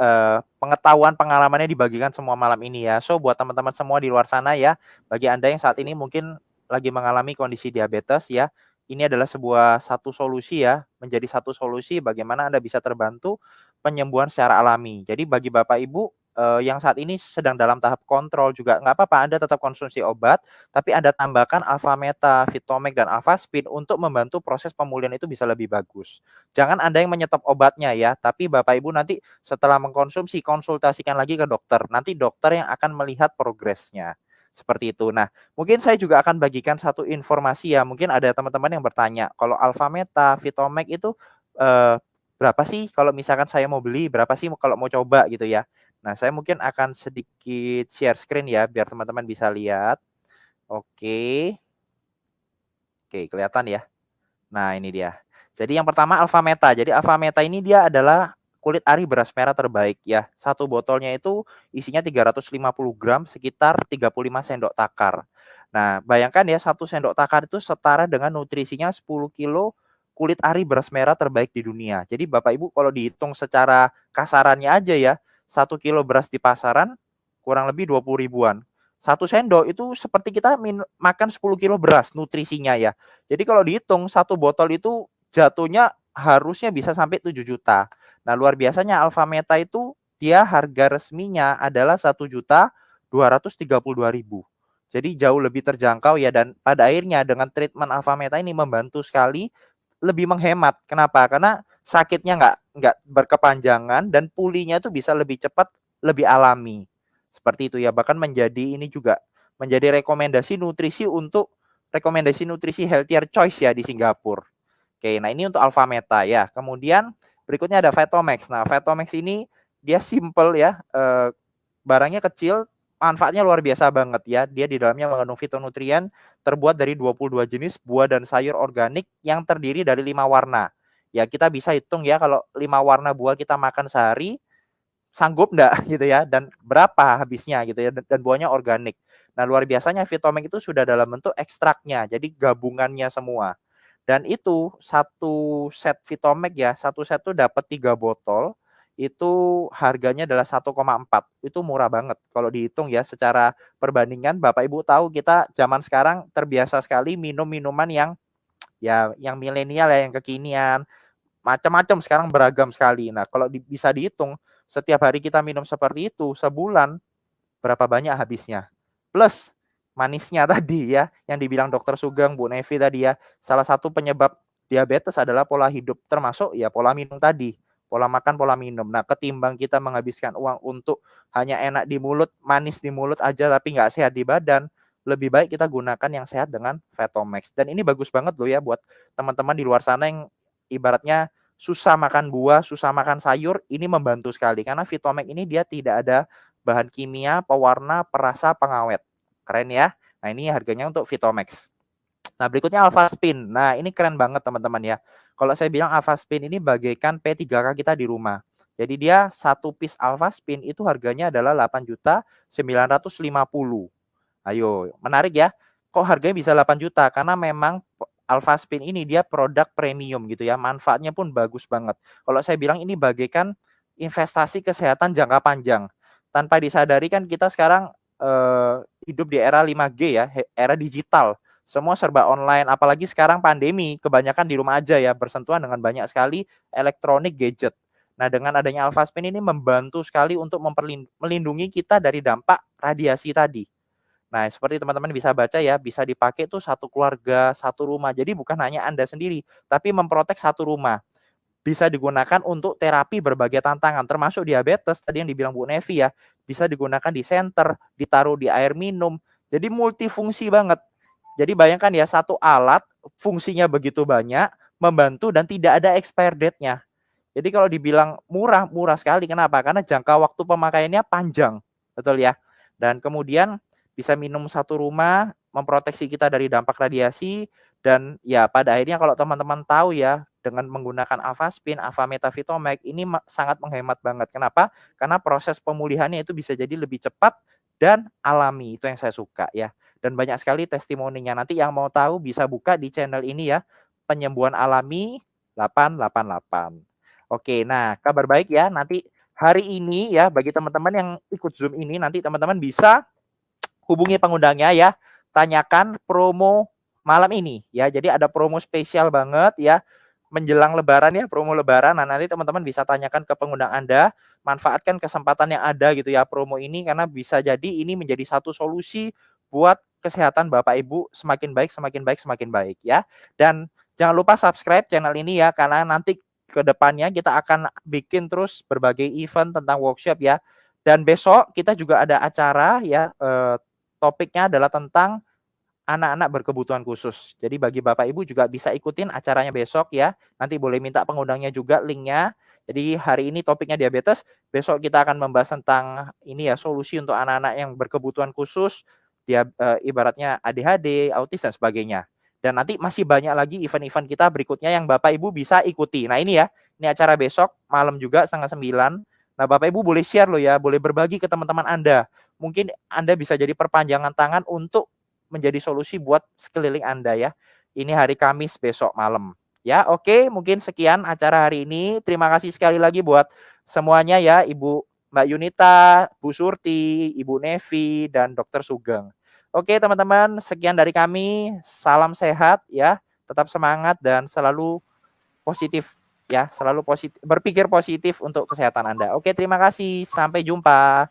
pengetahuan pengalamannya dibagikan semua malam ini ya. So buat teman-teman semua di luar sana ya, bagi Anda yang saat ini mungkin lagi mengalami kondisi diabetes ya, ini adalah satu solusi ya, menjadi satu solusi bagaimana Anda bisa terbantu penyembuhan secara alami. Jadi bagi Bapak Ibu yang saat ini sedang dalam tahap kontrol juga nggak apa-apa, Anda tetap konsumsi obat, tapi Anda tambahkan Alfameta, Vitomek, dan Alfaspin untuk membantu proses pemulihan itu bisa lebih bagus. Jangan Anda yang menyetop obatnya ya, tapi Bapak Ibu nanti setelah mengkonsumsi, konsultasikan lagi ke dokter. Nanti dokter yang akan melihat progresnya. Seperti itu. Nah, mungkin saya juga akan bagikan satu informasi ya. Mungkin ada teman-teman yang bertanya, kalau Alfameta, Vitomek itu berapa sih kalau misalkan saya mau beli, berapa sih kalau mau coba gitu ya. Nah, saya mungkin akan sedikit share screen ya, biar teman-teman bisa lihat. Oke. Oke, kelihatan ya. Nah, ini dia. Jadi yang pertama alpha meta. Jadi alpha meta ini dia adalah kulit ari beras merah terbaik ya. Satu botolnya itu isinya 350 gram, sekitar 35 sendok takar. Nah, bayangkan ya, satu sendok takar itu setara dengan nutrisinya 10 kilo kulit ari beras merah terbaik di dunia. Jadi Bapak Ibu kalau dihitung secara kasarannya aja ya, 1 kilo beras di pasaran kurang lebih 20 ribuan. Satu sendok itu seperti kita makan 10 kilo beras nutrisinya ya. Jadi kalau dihitung satu botol itu jatuhnya harusnya bisa sampai 7 juta. Nah, luar biasanya Alpha Meta itu dia harga resminya adalah 1.232.000. Jadi jauh lebih terjangkau ya, dan pada akhirnya dengan treatment Alpha Meta ini membantu sekali, lebih menghemat. Kenapa? Karena sakitnya nggak berkepanjangan dan pulihnya itu bisa lebih cepat, lebih alami. Seperti itu ya. Bahkan menjadi ini juga menjadi rekomendasi nutrisi healthier choice ya di Singapura. Oke, nah ini untuk Alpha Meta ya. Kemudian berikutnya ada Vetomax. Nah, Vetomax ini dia simple ya, barangnya kecil, manfaatnya luar biasa banget ya. Dia di dalamnya mengandung fitonutrien, terbuat dari 22 jenis buah dan sayur organik yang terdiri dari 5 warna. Ya, kita bisa hitung ya, kalau 5 warna buah kita makan sehari, sanggup enggak gitu ya, dan berapa habisnya gitu ya, dan buahnya organik. Nah, luar biasanya Vitomax itu sudah dalam bentuk ekstraknya, jadi gabungannya semua. Dan itu satu set Vitomax ya, satu set tuh dapat 3 botol, itu harganya adalah 1,4. Itu murah banget kalau dihitung ya secara perbandingan. Bapak Ibu tahu kita zaman sekarang terbiasa sekali minum minuman yang ya yang milenial ya, yang kekinian, macam-macam sekarang beragam sekali. Nah, kalau bisa dihitung setiap hari kita minum seperti itu sebulan, berapa banyak habisnya. Plus manisnya tadi ya, yang dibilang Dokter Sugeng, Bu Nevi tadi ya, salah satu penyebab diabetes adalah pola hidup, termasuk ya pola minum tadi. Pola makan, pola minum. Nah, ketimbang kita menghabiskan uang untuk hanya enak di mulut, manis di mulut aja tapi nggak sehat di badan, lebih baik kita gunakan yang sehat dengan Vetomax. Dan ini bagus banget loh ya buat teman-teman di luar sana yang ibaratnya susah makan buah, susah makan sayur, ini membantu sekali. Karena Vitomax ini dia tidak ada bahan kimia, pewarna, perasa, pengawet. Keren ya. Nah, ini harganya untuk Vitomax. Nah, berikutnya Alpha Spin. Nah, ini keren banget teman-teman ya. Kalau saya bilang Alpha Spin ini bagaikan P3K kita di rumah. Jadi dia satu piece Alpha Spin itu harganya adalah 8.950. Ayo, menarik ya. Kok harganya bisa 8 juta? Karena memang Alpha Spin ini dia produk premium gitu ya. Manfaatnya pun bagus banget. Kalau saya bilang ini bagaikan investasi kesehatan jangka panjang. Tanpa disadari kan kita sekarang hidup di era 5G ya, era digital. Semua serba online, apalagi sekarang pandemi, kebanyakan di rumah aja ya, bersentuhan dengan banyak sekali elektronik gadget. Nah, dengan adanya Alpha Spin ini membantu sekali untuk melindungi kita dari dampak radiasi tadi. Nah, seperti teman-teman bisa baca ya, bisa dipakai tuh satu keluarga, satu rumah. Jadi bukan hanya Anda sendiri, tapi memprotek satu rumah. Bisa digunakan untuk terapi berbagai tantangan, termasuk diabetes, tadi yang dibilang Bu Nevi ya, bisa digunakan di senter, ditaruh di air minum. Jadi multifungsi banget. Jadi bayangkan ya, satu alat fungsinya begitu banyak, membantu dan tidak ada expire date-nya. Jadi kalau dibilang murah, murah sekali. Kenapa? Karena jangka waktu pemakaiannya panjang. Betul ya? Dan kemudian bisa minum satu rumah, memproteksi kita dari dampak radiasi, dan ya pada akhirnya kalau teman-teman tahu ya, dengan menggunakan Alpha Spin, Alpha Meta Vitomax ini sangat menghemat banget. Kenapa? Karena proses pemulihannya itu bisa jadi lebih cepat dan alami. Itu yang saya suka ya. Dan banyak sekali testimoninya. Nanti yang mau tahu bisa buka di channel ini ya, Penyembuhan Alami 888. Oke, nah kabar baik ya, nanti hari ini ya bagi teman-teman yang ikut Zoom ini, nanti teman-teman bisa hubungi pengundangnya ya, tanyakan promo malam ini ya. Jadi ada promo spesial banget ya, menjelang lebaran ya, promo lebaran. Nah, nanti teman-teman bisa tanyakan ke pengundang Anda, manfaatkan kesempatan yang ada gitu ya promo ini, karena bisa jadi ini menjadi satu solusi buat kesehatan Bapak Ibu semakin baik, semakin baik, semakin baik ya. Dan jangan lupa subscribe channel ini ya, karena nanti ke depannya kita akan bikin terus berbagai event tentang workshop ya. Dan besok kita juga ada acara ya, topiknya adalah tentang anak-anak berkebutuhan khusus. Jadi bagi Bapak Ibu juga bisa ikutin acaranya besok ya. Nanti boleh minta pengundangnya juga linknya. Jadi hari ini topiknya diabetes, besok kita akan membahas tentang ini ya, solusi untuk anak-anak yang berkebutuhan khusus, dia ibaratnya ADHD, autis dan sebagainya. Dan nanti masih banyak lagi event-event kita berikutnya yang Bapak Ibu bisa ikuti. Nah ini ya, ini acara besok malam juga 8:30. Nah Bapak Ibu boleh share loh ya, boleh berbagi ke teman-teman Anda. Mungkin Anda bisa jadi perpanjangan tangan untuk menjadi solusi buat sekeliling Anda ya. Ini hari Kamis besok malam. Ya, oke, mungkin sekian acara hari ini. Terima kasih sekali lagi buat semuanya ya, Ibu Mbak Yunita, Bu Surti, Ibu Nevi, dan Dr. Sugeng. Oke, teman-teman, sekian dari kami. Salam sehat ya, tetap semangat dan selalu positif ya, selalu positif, berpikir positif untuk kesehatan Anda. Oke, terima kasih. Sampai jumpa.